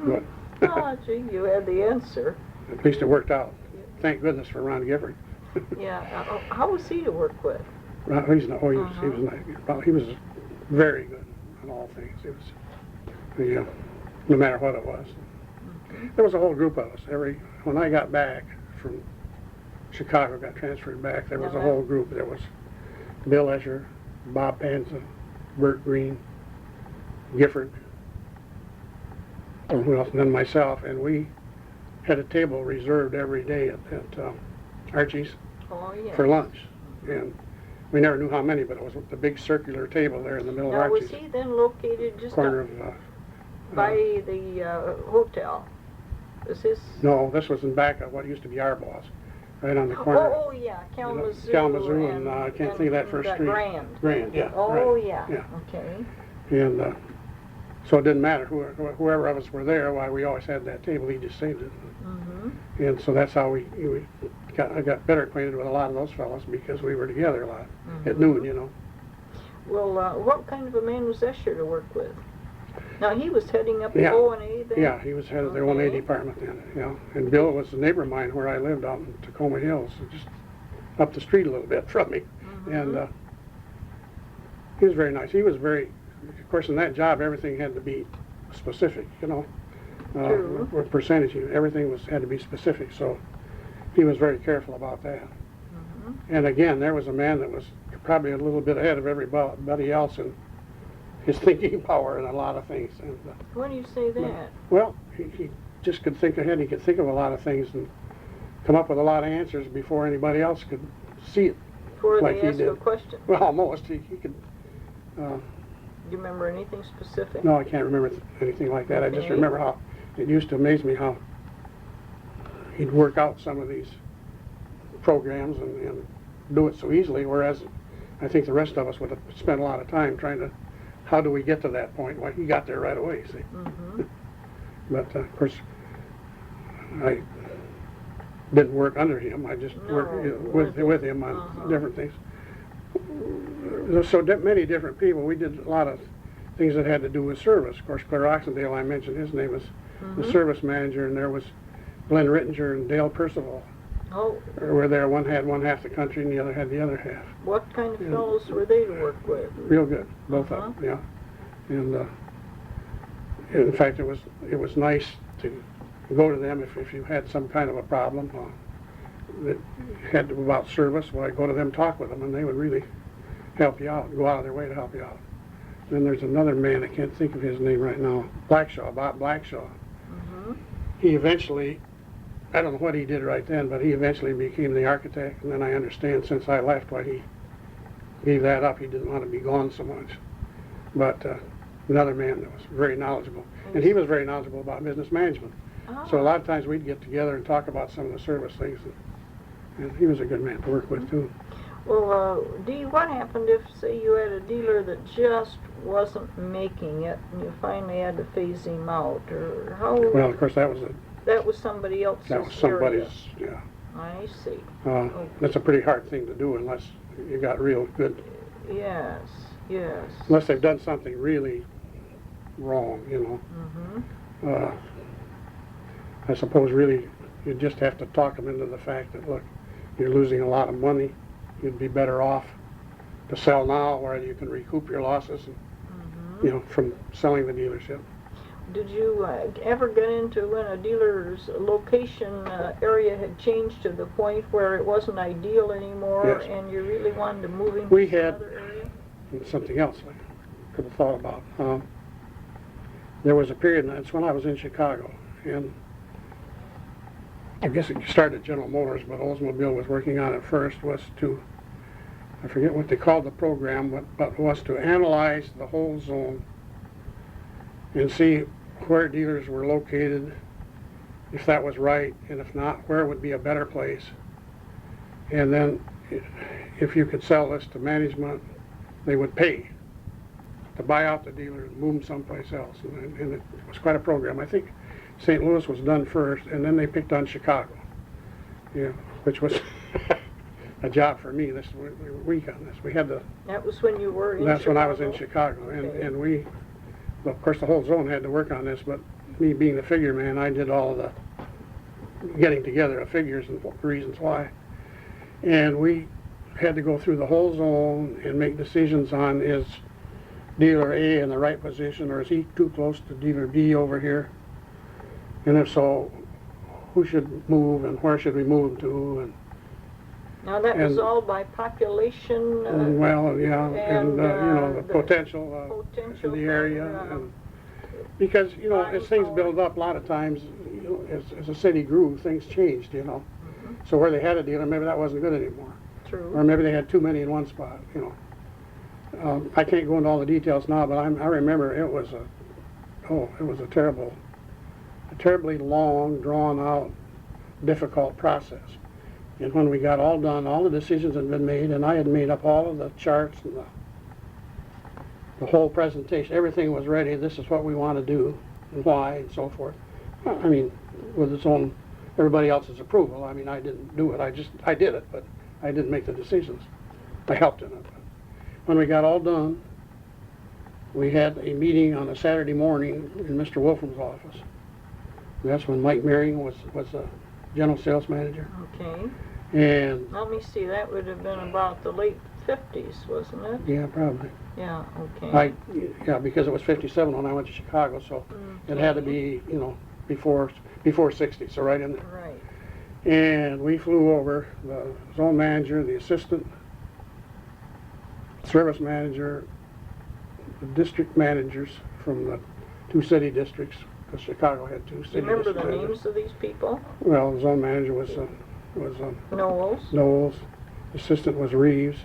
but, Oh, gee, you had the answer. at least it worked out. Thank goodness for Ron Gifford. Yeah. How was he to work with? Ron, he was nice. Well, he was very good on all things. He was, no matter what it was. There was a whole group of us. When I got back from Chicago, got transferred back, there was a whole group. There was Bill Escher, Bob Panza, Bert Green, Gifford, and who else? And then myself, and we had a table reserved every day at Archie's for lunch. And we never knew how many, but it was the big circular table there in the middle of Now, was Archie's. he then located just Corner up of by the hotel? Was his... No, this was in back of what used to be Arbaugh's. right on the corner. Oh, yeah, Kalamazoo. Kalamazoo and I can't think of that first street. Grand, yeah. Oh, right. yeah. Yeah. Okay. And so it didn't matter whoever of us were there. Why we always had that table. He just saved it. Mm-hmm. And so that's how I got better acquainted with a lot of those fellows because we were together a lot at noon, you know. Well, what kind of a man was Escher to work with? Now, he was heading up the Yeah. O&A then? Yeah, he was head of the O&A department then, yeah. And Bill was a neighbor of mine where I lived out in Tacoma Hills, just up the street a little bit from me. And he was very nice. He was very, of course, in that job, everything had to be specific, you know. True. With percentage, everything had to be specific, so he was very careful about that. And again, there was a man that was probably a little bit ahead of everybody else in his thinking power and a lot of things. And, Why do you say that? well, he just could think ahead. He could think of a lot of things and come up with a lot of answers before anybody else could see it. Before like they he ask you a did. question. Well, almost. He could. Do you remember anything specific? No, I can't remember anything like that. I just Okay. remember how it used to amaze me how he'd work out some of these programs and do it so easily, whereas I think the rest of us would have spent a lot of time trying to, how do we get to that point? Well, he got there right away, see. But, of course, I didn't work under him. I just worked with him on different things. There's so many different people. We did a lot of things that had to do with service. Of course, Claire Oxendale, I mentioned, his name was the service manager, and there was Glenn Rittinger and Dale Percival. Oh, Were there. One had one half the country and the other had the other half. what kind of fellows were they to work with? Real good, both of them, yeah. And in fact, it was nice to go to them if you had some kind of a problem that had to be about service. Well, I'd go to them, talk with them, and they would really help you out, go out of their way to help you out. Then there's another man, I can't think of his name right now, Blackshaw, Bob Blackshaw. He eventually, I don't know what he did right then, but he eventually became the architect, and then I understand since I left why he gave that up. He didn't want to be gone so much. But another man that was very knowledgeable. And he was very knowledgeable about business management. So a lot of times we'd get together and talk about some of the service things. And he was a good man to work with, too. Well, Dee, what happened if, say, you had a dealer that just wasn't making it, and you finally had to phase him out, or how? Well, of course, that was somebody else's somebody's, area. yeah. I see. That's a pretty hard thing to do unless you got real good. Yes, yes. Unless they've done something really wrong, you know. I suppose really you just have to talk them into the fact that, look, you're losing a lot of money. You'd be better off to sell now where you can recoup your losses and, you know, from selling the dealership. Did you ever get into when a dealer's location area had changed to the point where it wasn't ideal anymore, Yes. and you really wanted to move him We to had another area? something else I could have thought about. There was a period, and that's when I was in Chicago, and I guess it started at General Motors, but Oldsmobile was working on it first, was to, I forget what they called the program, but was to analyze the whole zone and see where dealers were located, if that was right, and if not, where would be a better place. And then if you could sell this to management, they would pay to buy out the dealer and move them someplace else. And it was quite a program. I think St. Louis was done first, and then they picked on Chicago, which was a job for me this week on this. We had the. That was when you were in That's Chicago? when I was in Chicago, Okay. and we, well, of course, the whole zone had to work on this, but me being the figure man, I did all of the getting together of figures and reasons why. And we had to go through the whole zone and make decisions on, is dealer A in the right position, or is he too close to dealer B over here? And if so, who should move and where should we move them to? And Now that was all by population? well, yeah, and you know, the potential in the area. And because, you know, as things build up, a lot of times, you know, as the city grew, things changed, you know. So where they had a dealer, maybe that wasn't good anymore. True. Or maybe they had too many in one spot, you know. I can't go into all the details now, but I remember it was a terribly long, drawn out, difficult process. And when we got all done, all the decisions had been made, and I had made up all of the charts and the whole presentation. Everything was ready. This is what we want to do and why and so forth. I mean, with its own, everybody else's approval. I mean, I didn't do it. I did it, but I didn't make the decisions. I helped in it. When we got all done, we had a meeting on a Saturday morning in Mr. Wolfram's office. And that's when Mike Marion was the general sales manager. Okay. And Let me see, that would have been about the late 50s, wasn't it? yeah, probably. Yeah, okay. Yeah, because it was 57 when I went to Chicago, so it had to be, you know, before 60, so right in there. Right. And we flew over, the zone manager, the assistant service manager, the district managers from the 2 city districts, because Chicago had 2 city Do you remember district the managers. names of these people? Well, the zone manager was Knowles? Knowles, the assistant was Reeves.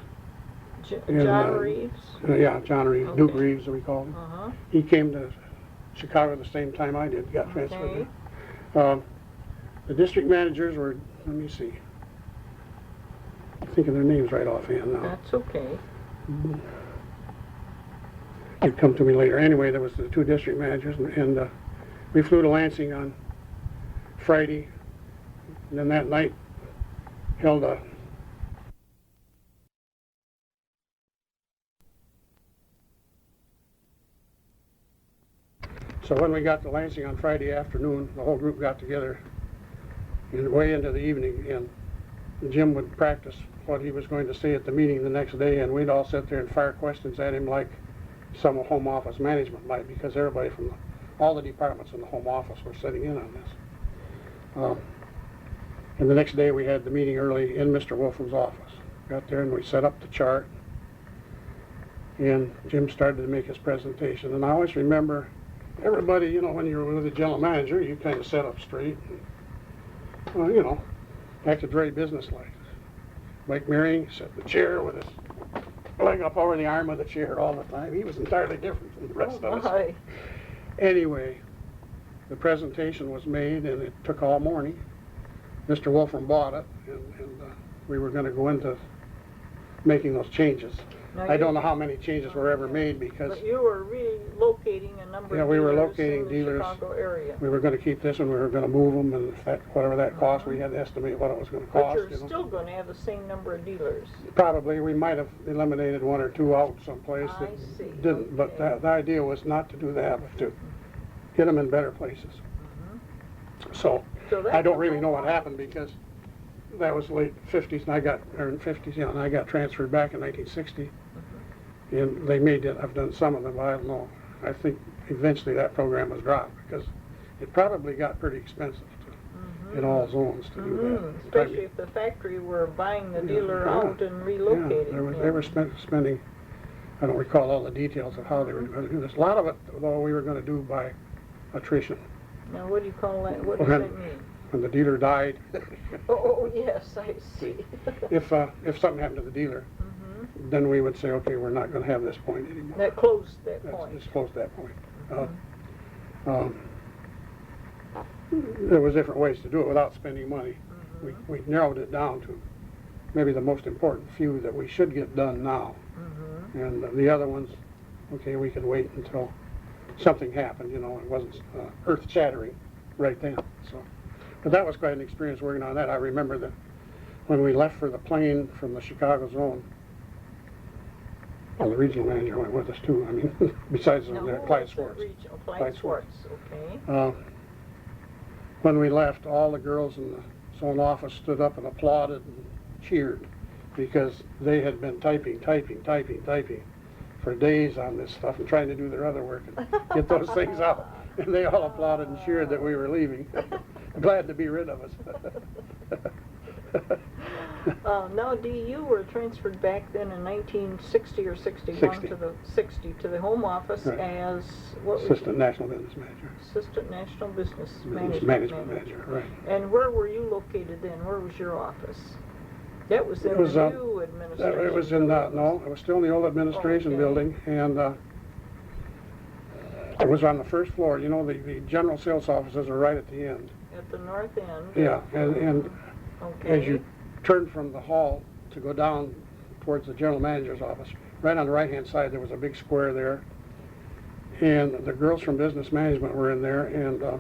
And, John Reeves? Yeah, John Reeves, Okay. Duke Reeves, as we called him. Uh-huh. He came to Chicago the same time I did, got transferred Okay. there. The district managers were, let me see, I'm thinking their names right offhand now. That's okay. It'd come to me later. Anyway, there was the 2 district managers, and we flew to Lansing on Friday, and then that night held a So when we got to Lansing on Friday afternoon, the whole group got together and way into the evening, and Jim would practice what he was going to say at the meeting the next day, and we'd all sit there and fire questions at him like some home office management might, because everybody from all the departments in the home office were sitting in on this. And the next day we had the meeting early in Mr. Wolfram's office. Got there and we set up the chart, and Jim started to make his presentation. And I always remember everybody, you know, when you were with the general manager, you kind of set up straight. And, well, you know, acted very businesslike. Mike Marion sat in the chair with his leg up over the arm of the chair all the time. He was entirely different from the rest of us. Anyway, the presentation was made, and it took all morning. Mr. Wolfram bought it, and we were going to go into making those changes. Now I don't know how many changes were ever made, because But you were relocating a number of we were dealers locating in the dealers. Chicago area. We were going to keep this one, we were going to move them, and whatever that cost, we had to estimate what it was going to But cost. you're You know. still going to have the same number of dealers. Probably, we might have eliminated 1 or 2 out someplace I that see. didn't, but Okay. the idea was not to do that, but to get them in better places. So, So that I don't took really a know what while. happened, because that was late 50s, and in 50s, yeah, and I got transferred back in 1960. And they may have done some of them, but I don't know. I think eventually that program was dropped, because it probably got pretty expensive in all zones to do that. Especially if the factory were buying the dealer out and relocating Yeah, they were spending, I don't recall all the details of how they were going to do this. A lot of it, though, we were going to do by attrition. Now, what do you call that? What does that mean? When the dealer died, Oh, yes, I see. if something happened to the dealer, then we would say, okay, we're not going to have this point anymore. That closed that point. It's closed that point. There was different ways to do it without spending money. We narrowed it down to maybe the most important few that we should get done now. And the other ones, okay, we could wait until something happened, you know, it wasn't earth-shattering right then. So, but that was quite an experience working on that. I remember that when we left for the plane from the Chicago zone, well, the regional manager went with us too. I mean, besides Now, Clyde who was the Swartz. regional? Clyde Clyde Swartz. Swartz, okay. When we left, all the girls in the zone office stood up and applauded and cheered, because they had been typing for days on this stuff and trying to do their other work and get those things out. And they all applauded and cheered that we were leaving. Glad to be rid of us. Now, Dee, you were transferred back then in 1960 or 61 60. to the home office Right. as what was Assistant National Business Manager. Assistant National Business Management Manager, right. And where were you located then? Where was your office? That was in It was, the new administration. It was in the, no, it was still in the old administration Okay. building, and it was on the first floor. You know, the general sales offices are right at the end. At the north end. Yeah, and Okay. as you turned from the hall to go down towards the general manager's office. Right on the right-hand side, there was a big square there. And the girls from business management were in there, and, well,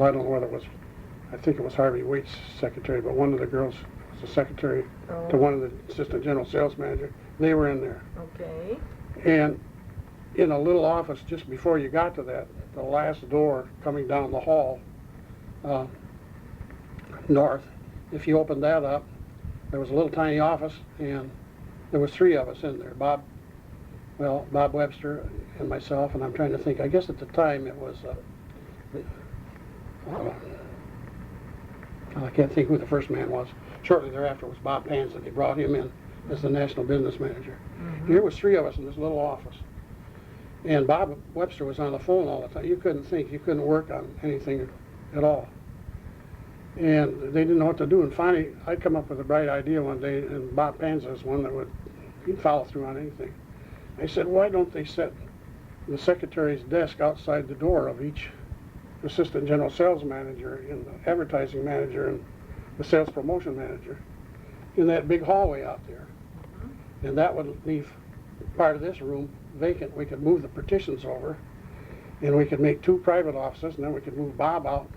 I don't know whether it was, I think it was Harvey Waite's secretary, but one of the girls was the secretary to one of the assistant general sales manager. They were in there. Okay. And in a little office just before you got to that, the last door coming down the hall, north, if you opened that up, there was a little tiny office, and there was 3 of us in there. Bob Webster and myself, and I'm trying to think, I guess at the time it was, I can't think who the first man was. Shortly thereafter was Bob Panza. They brought him in as the national business manager. Mm-hmm. Here was 3 of us in this little office. And Bob Webster was on the phone all the time. You couldn't think, you couldn't work on anything at all. And they didn't know what to do. And finally, I come up with a bright idea one day, and Bob Panza is one that he'd follow through on anything. I said, why don't they set the secretary's desk outside the door of each assistant general sales manager and the advertising manager and the sales promotion manager in that big hallway out there? Mm-hmm. And that would leave part of this room vacant. We could move the partitions over, and we could make 2 private offices, and then we could move Bob out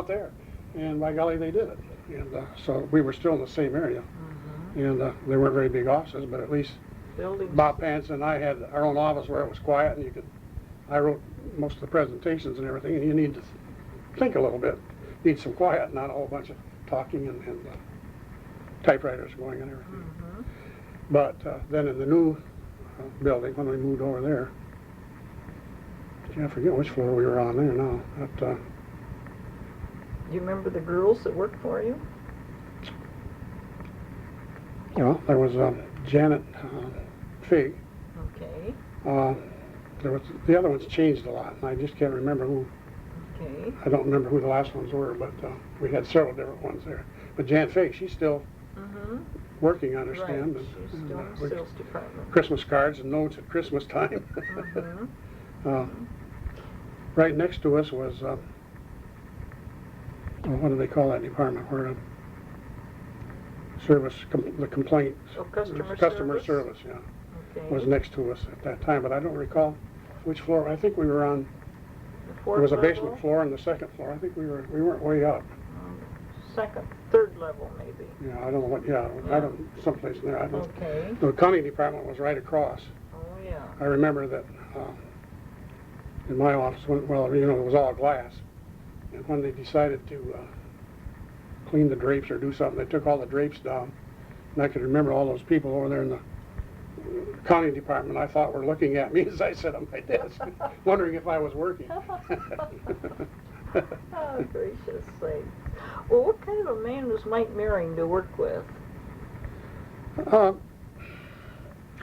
there. And by golly, they did it. And so we were still in the same area. Mm-hmm. And they weren't very big offices, but at least buildings. Bob Pants and I had our own office where it was quiet, and I wrote most of the presentations and everything, and you need to think a little bit. Need some quiet, not a whole bunch of talking and typewriters going and everything. Mm-hmm. But then in the new building, when we moved over there, I can't forget which floor we were on there now. But, do you remember the girls that worked for you? Well, there was Janet Fig. Okay. There was the other ones changed a lot, and I just can't remember who. Okay. I don't remember who the last ones were, but we had several different ones there. But Janet Fig, she's still working, I understand. Right. She's still in the sales department. Christmas cards and notes at Christmas time. Mm-hmm. Right next to us was. What do they call that department? Where the complaint, customer service, yeah, okay. Was next to us at that time. But I don't recall which floor. I think we were on. There was a basement floor and the second floor. I think we weren't way up. Second, third level maybe. Yeah, I don't know what. Yeah, I don't. Someplace in there. I don't. Okay. The accounting department was right across. Oh yeah. I remember that in my office, it was all glass. And when they decided to clean the drapes or do something, they took all the drapes down. And I could remember all those people over there in the accounting department, I thought were looking at me as I sat on my desk, wondering if I was working. Oh, gracious sake. Well, what kind of a man was Mike Merring to work with?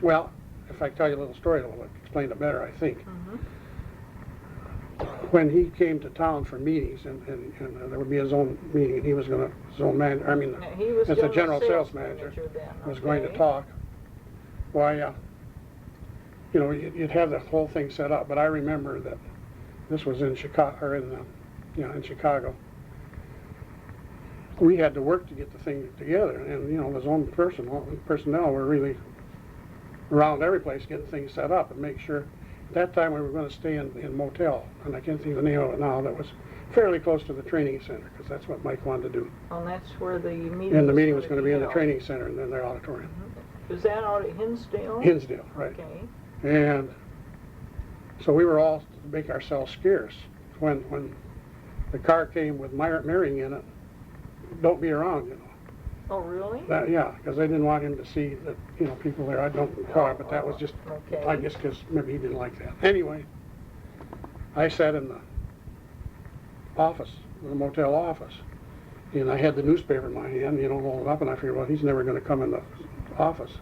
Well, if I tell you a little story, it'll explain it better, I think. Mm-hmm. When he came to town for meetings, and there would be his own meeting, and he was going to, his own man, I mean, as the general sales manager, was going to talk. Why, you'd have the whole thing set up, but I remember that this was in Chicago, in Chicago. We had to work to get the thing together, and his own personnel were really around every place getting things set up and make sure. At that time we were going to stay in motel, and I can't think of the name of it now, that was fairly close to the training center, because that's what Mike wanted to do. Oh, that's where the meeting And the meeting was going to be in the training center and then their auditorium. Mm-hmm. Was that out at Hinsdale? Hinsdale, right. Okay. And so we were all to make ourselves scarce. When the car came with Merring in it, don't be around, Oh, really? Yeah, because they didn't want him to see that, people there. I don't recall it, but that was just, okay. I guess because maybe he didn't like that. Anyway, I sat in the office, the motel office, and I had the newspaper in my hand, rolled up, and I figured, well, he's never going to come in the office.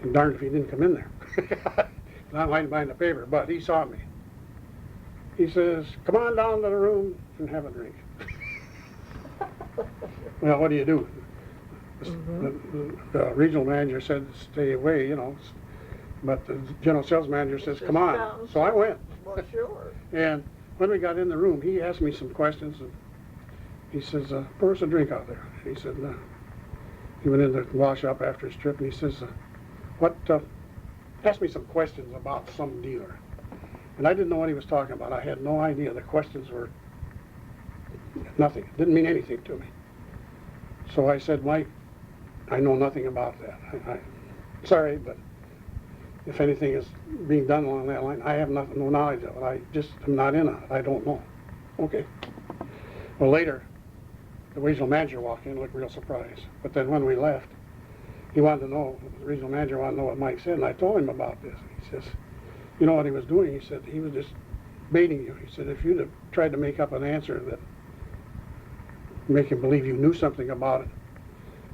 And darned if he didn't come in there. And I'm hiding behind the paper, but he saw me. He says, come on down to the room and have a drink. Well, what do you do? The regional manager said, stay away, but the general sales manager says, come on. So I went. Well, sure. And when we got in the room, he asked me some questions, He says, pour us a drink out there. He said, he went in to wash up after his trip, and he says, asked me some questions about some dealer. And I didn't know what he was talking about. I had no idea. The questions were nothing. It didn't mean anything to me. So I said, Mike, I know nothing about that. Sorry, but if anything is being done along that line, I have no knowledge of it. I just am not in on it. I don't know. Okay. Well, later, the regional manager walked in and looked real surprised. But then when we left, he wanted to know, the regional manager wanted to know what Mike said, and I told him about this. He says, you know what he was doing? He said, he was just baiting you. He said, if you'd have tried to make up an answer that make him believe you knew something about it,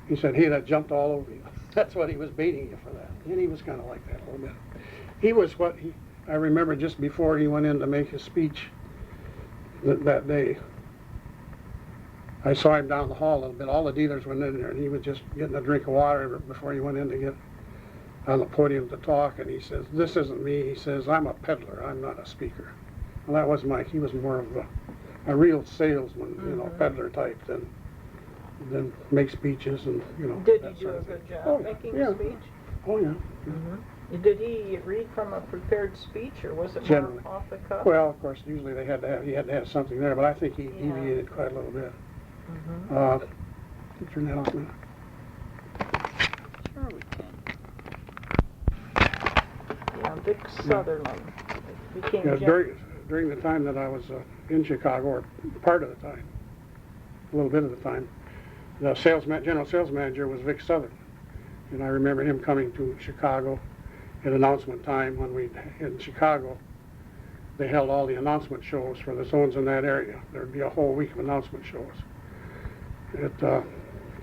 he said, he'd have jumped all over you. That's what he was baiting you for that. And he was kind of like that a little bit. He was I remember just before he went in to make his speech that day, I saw him down the hall a little bit. All the dealers went in there, and he was just getting a drink of water before he went in to get on the podium to talk. And he says, this isn't me. He says, I'm a peddler. I'm not a speaker. Well, that was Mike. He was more of a real salesman, you know, peddler type than make speeches and, you know. Did he do a good job making a speech? Oh, yeah. Did he read from a prepared speech, or was it Generally more off the cuff? Well, of course, usually he had to have something there, but I think he deviated quite a little bit. Turn that off now. Sure we can. Yeah, Vic Sutherland became During the time that I was in Chicago, or part of the time, a little bit of the time, the general sales manager was Vic Sutherland. And I remember him coming to Chicago at announcement time when in Chicago, they held all the announcement shows for the zones in that area. There'd be a whole week of announcement shows. I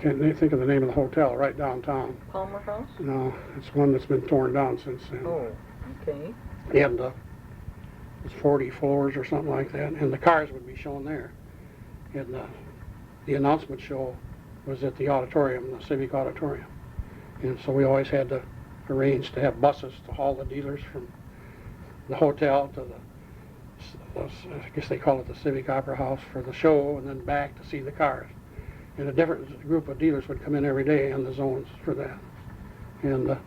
can't think of the name of the hotel right downtown. Palmer House? No, it's one that's been torn down since then. Oh, okay. And it's 40 floors or something like that, and the cars would be shown there. And the announcement show was at the auditorium, the Civic Auditorium. And so we always had to arrange to have buses to haul the dealers from the hotel to I guess they call it the Civic Opera House for the show, and then back to see the cars. And a different group of dealers would come in every day in the zones for that. And I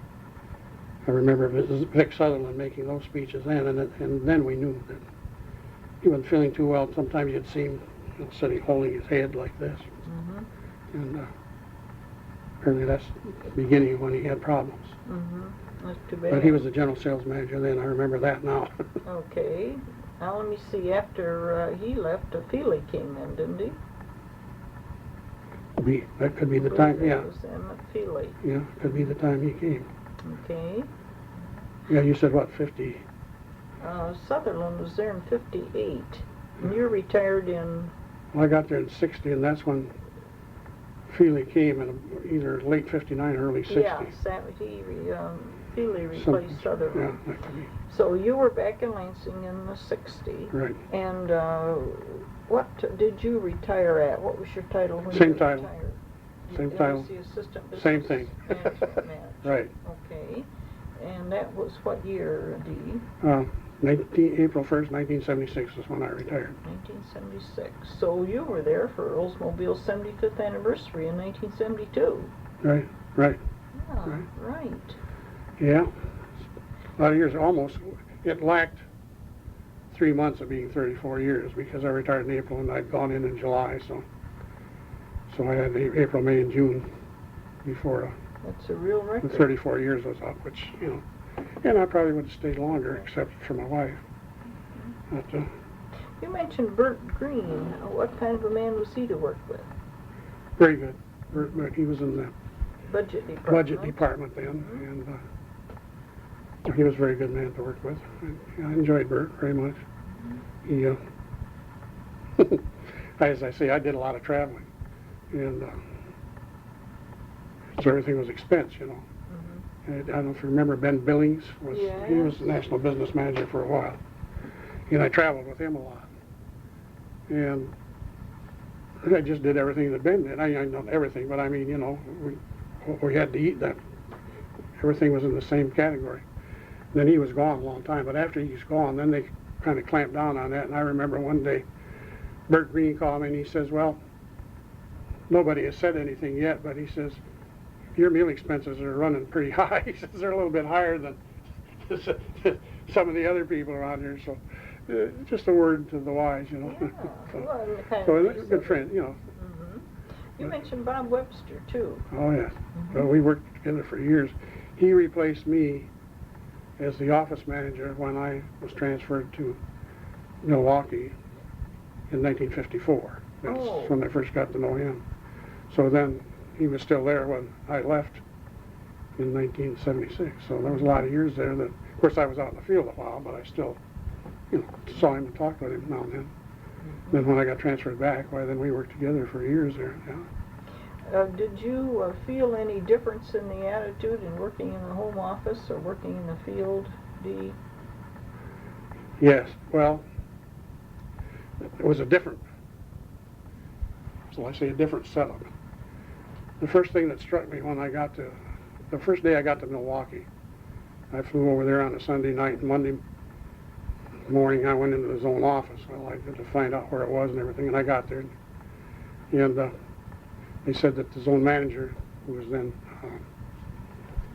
remember Vic Sutherland making those speeches then, and then we knew that he wasn't feeling too well. Sometimes you'd see him sitting holding his head like this. And apparently that's the beginning of when he had problems. That's too bad. But he was the general sales manager then. I remember that now. Okay. Now let me see. After he left, Feely came in, didn't he? That could be the time, yeah. It was Emmett Feely. Yeah, could be the time he came. Okay. Yeah, you said what, 50? Sutherland was there in 58. And you're retired in... Well, I got there in 60, and that's when Feely came in either late 59 or early 60. Yeah, Feely replaced Sutherland. Yeah, that could be. So you were back in Lansing in the 60. Right. And what did you retire at? What was your title when Same you title. retired? Same You title. was the assistant business Same thing. management manager. Right. Okay. And that was what year, Dee? April 1st, 1976 is when I retired. 1976. So you were there for Oldsmobile's 75th anniversary in 1972. Right. Yeah, right. Yeah. A lot of years, almost. It lacked 3 months of being 34 years because I retired in April and I'd gone in July, so I had April, May, and June before That's a real the record. 34 years was up, which, you know, and I probably would have stayed longer except for my wife. But, You mentioned Bert Green. What kind of a man was he to work with? very good. But he was in the Budget department. then, and he was a very good man to work with. I enjoyed Bert very much. He, as I say, I did a lot of traveling, and so everything was expense, you know. I don't know if you remember Ben Billings. He was the national business manager for a while, and I traveled with him a lot. And I just did everything that Ben did. I not everything, but I mean, you know, we had to eat that. Everything was in the same category. Then he was gone a long time, but after he was gone, then they kind of clamped down on that. And I remember one day, Bert Green called me and he says, well, nobody has said anything yet, but he says, your meal expenses are running pretty high. He says they're a little bit higher than some of the other people around here, so just a word to the wise, you know. Yeah, so well, and the kind so of a good friend, you know. Mm-hmm. You mentioned Bob Webster, too. Oh, yes. Well, we worked together for years. He replaced me as the office manager when I was transferred to Milwaukee in 1954. That's when I first got to know him. So then he was still there when I left in 1976. So there was a lot of years there that, of course, I was out in the field a while, but I still, you know, saw him and talked with him now and then. Then when I got transferred back, why, then we worked together for years there. Yeah. Did you feel any difference in the attitude in working in the home office or working in the field, Dee? Yes, well, it was a different, shall I say, a different setup. The first thing that struck me when I got to, the first day I got to Milwaukee, I flew over there on a Sunday night, and Monday morning I went into the zone office. Well, I had to find out where it was and everything, and I got there. And they said that the zone manager, who was then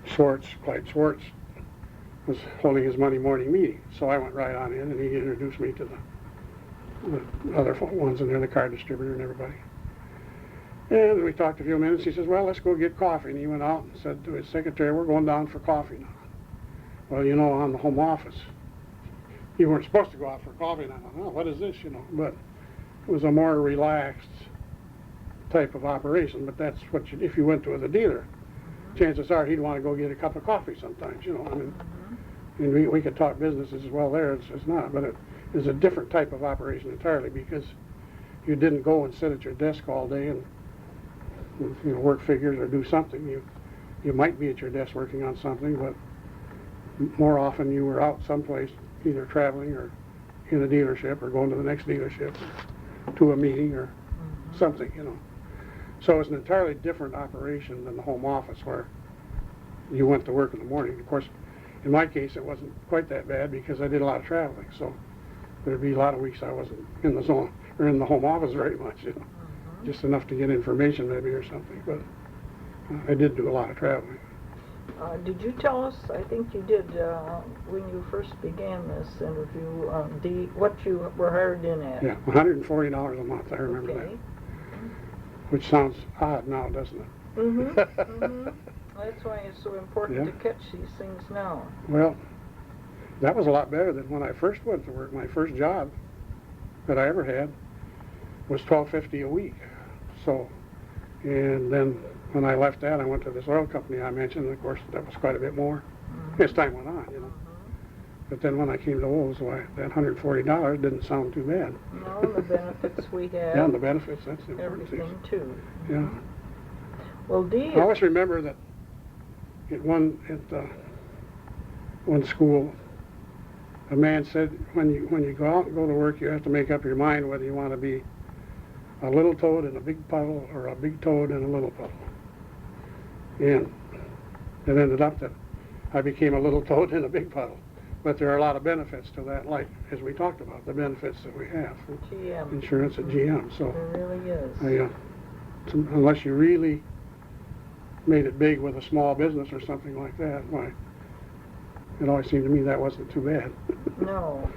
Clyde Schwartz, was holding his Monday morning meeting. So I went right on in, and he introduced me to the other ones in there, the car distributor and everybody. And we talked a few minutes. He says, well, let's go get coffee. And he went out and said to his secretary, we're going down for coffee now. Well, you know, on the home office, you weren't supposed to go out for coffee. And I thought, oh, what is this, you know? But it was a more relaxed type of operation. But that's what you, if you went to the dealer, chances are he'd want to go get a cup of coffee sometimes, you know. I mean, and we could talk business as well there. It's not, but it is a different type of operation entirely, because you didn't go and sit at your desk all day and, you know, work figures or do something. You might be at your desk working on something, but more often you were out someplace, either traveling or in a dealership or going to the next dealership or to a meeting or something, you know. So it's an entirely different operation than the home office, where you went to work in the morning. Of course, in my case, it wasn't quite that bad because I did a lot of traveling. So there'd be a lot of weeks I wasn't in the zone or in the home office very much, you know. Just enough to get information maybe or something, but I did do a lot of traveling. Did you tell us, I think you did, when you first began this interview, what you were hired in at? Yeah, $140 a month, I remember that. Which sounds odd now, doesn't it? Mm-hmm. That's why it's so important to catch these things now. Well, that was a lot better than when I first went to work. My first job that I ever had was $12.50 a week. So, and then when I left that, I went to this oil company I mentioned, and of course that was quite a bit more as time went on, you know. But then when I came to Olds, why, that $140 didn't sound too bad. No, the benefits we have. Yeah, and the benefits, that's the important thing. Everything too. Yeah. Well, Dee, I always remember that at one school, a man said, when you go out and go to work, you have to make up your mind whether you want to be a little toad in a big puddle or a big toad in a little puddle. And it ended up that I became a little toad in a big puddle. But there are a lot of benefits to that, like, as we talked about, the benefits that we have. GM. Insurance at GM. So there really is. Unless you really made it big with a small business or something like that, why, it always seemed to me that wasn't too bad. No.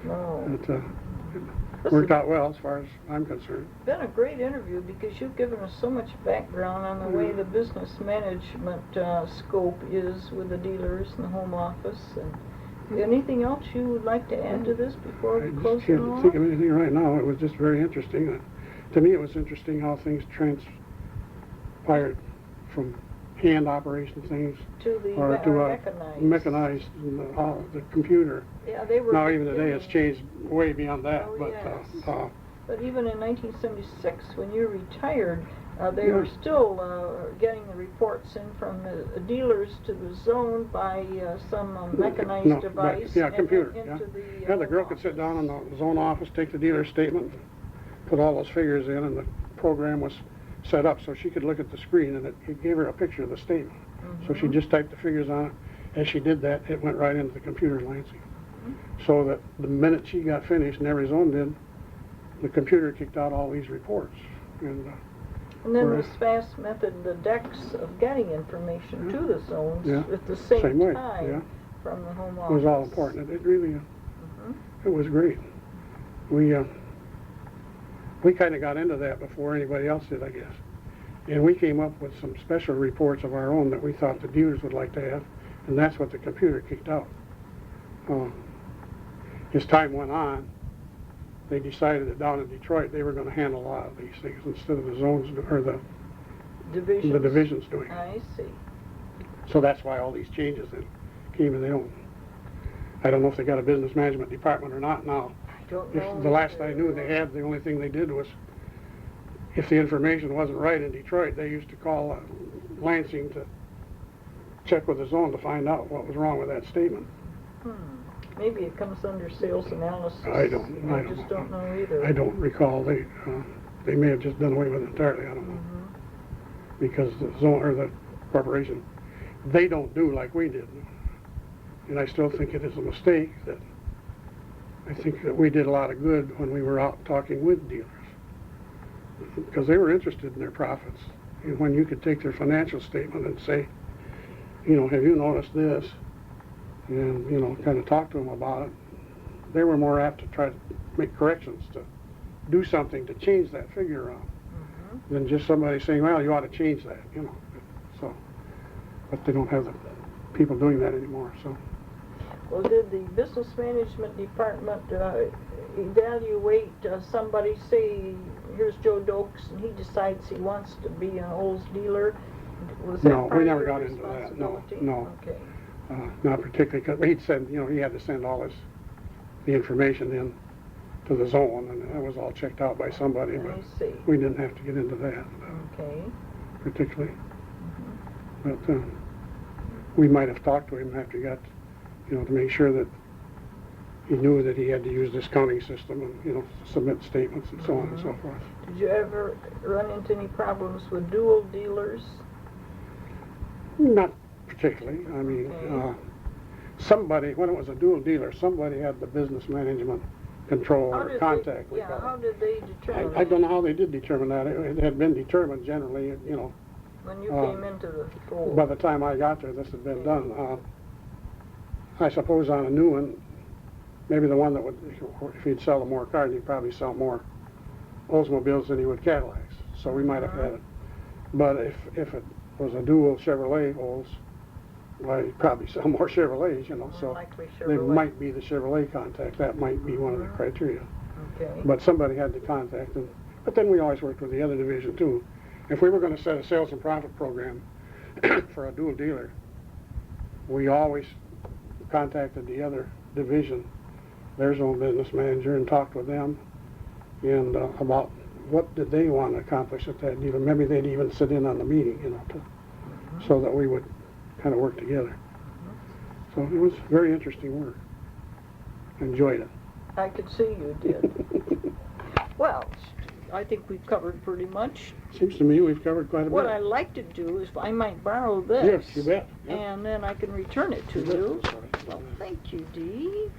It worked out well as far as I'm concerned. It's been a great interview because you've given us so much background on the way the business management scope is with the dealers and the home office. And anything else you would like to add to this before we close it off? I can't think of anything right now. It was just very interesting. To me, it was interesting how things transpired from hand operation things to the or to mechanized the computer. Yeah, they were. Now even today it's changed way beyond that. Oh, but yes. But even in 1976, when you retired, they were still getting the reports in from the dealers to the zone by some mechanized device. Computer. The girl office. could sit down in the zone office, take the dealer statement, put all those figures in, and the program was set up so she could look at the screen, and it gave her a picture of the statement. So she just typed the figures on it. As she did that, it went right into the computer in Lansing. So that the minute she got finished, and every zone did, the computer kicked out all these reports. And And then Whereas- this fast method, the decks of getting information to the zones Yeah. at the same Same way, time yeah. from the home It office. was all important. It really, Mhm. it was great. We kind of got into that before anybody else did, I guess. And we came up with some special reports of our own that we thought the dealers would like to have, and that's what the computer kicked out. As time went on, they decided that down in Detroit they were going to handle a lot of these things instead of the zones or the divisions doing it. I see. So that's why all these changes that came, and I don't know if they got a business management department or not now. I don't If know. the last I knew they had, the only thing they did was, if the information wasn't right in Detroit, they used to call Lansing to check with the zone to find out what was wrong with that statement. Maybe it comes under sales analysis. I don't just know. don't know either. I don't recall. They may have just done away with it entirely. I don't know. Because the zone or the corporation, they don't do like we did. And I still think it is a mistake that I think that we did a lot of good when we were out talking with dealers, because they were interested in their profits. And when you could take their financial statement and say, have you noticed this? And, kind of talk to them about it, they were more apt to try to make corrections, to do something to change that figure around, than just somebody saying, well, you ought to change that, So, but they don't have the people doing that anymore, so. Well, did the business management department evaluate somebody, say, here's Joe Dokes, and he decides he wants to be an Olds dealer? Was that No, part we of never your got into that, no, responsibility? no. Okay. Not particularly, because he'd send, he had to send all the information in to the zone, and that was all checked out by somebody, but I see. we didn't have to get into that Okay. particularly. But we might have talked to him after he got, to make sure that he knew that he had to use this counting system and, submit statements and so on and so forth. Did you ever run into any problems with dual dealers? Not particularly. I mean, Okay. somebody, when it was a dual dealer, somebody had the business management control How or did contact. they, how did they determine I don't know how they did determine that. It had been determined generally, when you came into the fold? by the time I got there, this had been done. I suppose on a new one, maybe the one that would, if he'd sell more cars, he'd probably sell more Oldsmobiles than he would Cadillacs. So we might have had it. But if it was a dual Chevrolet Olds, well, he'd probably sell more Chevrolets, so Likely they Chevrolet. might be the Chevrolet contact. That might be one of the criteria. Okay. But somebody had to contact them. But then we always worked with the other division too. If we were going to set a sales and profit program for a dual dealer, we always contacted the other division, their zone business manager, and talked with them and about what did they want to accomplish at that dealer. Maybe they'd even sit in on the meeting, so that we would kind of work together. So it was very interesting work. Enjoyed it. I could see you did. Well, I think we've covered pretty much. Seems to me we've covered quite a bit. What I like to do is I might borrow this. Yes, you bet. Yep. And then I can return it to You bet. you. Sorry. Well, thank you, Dee.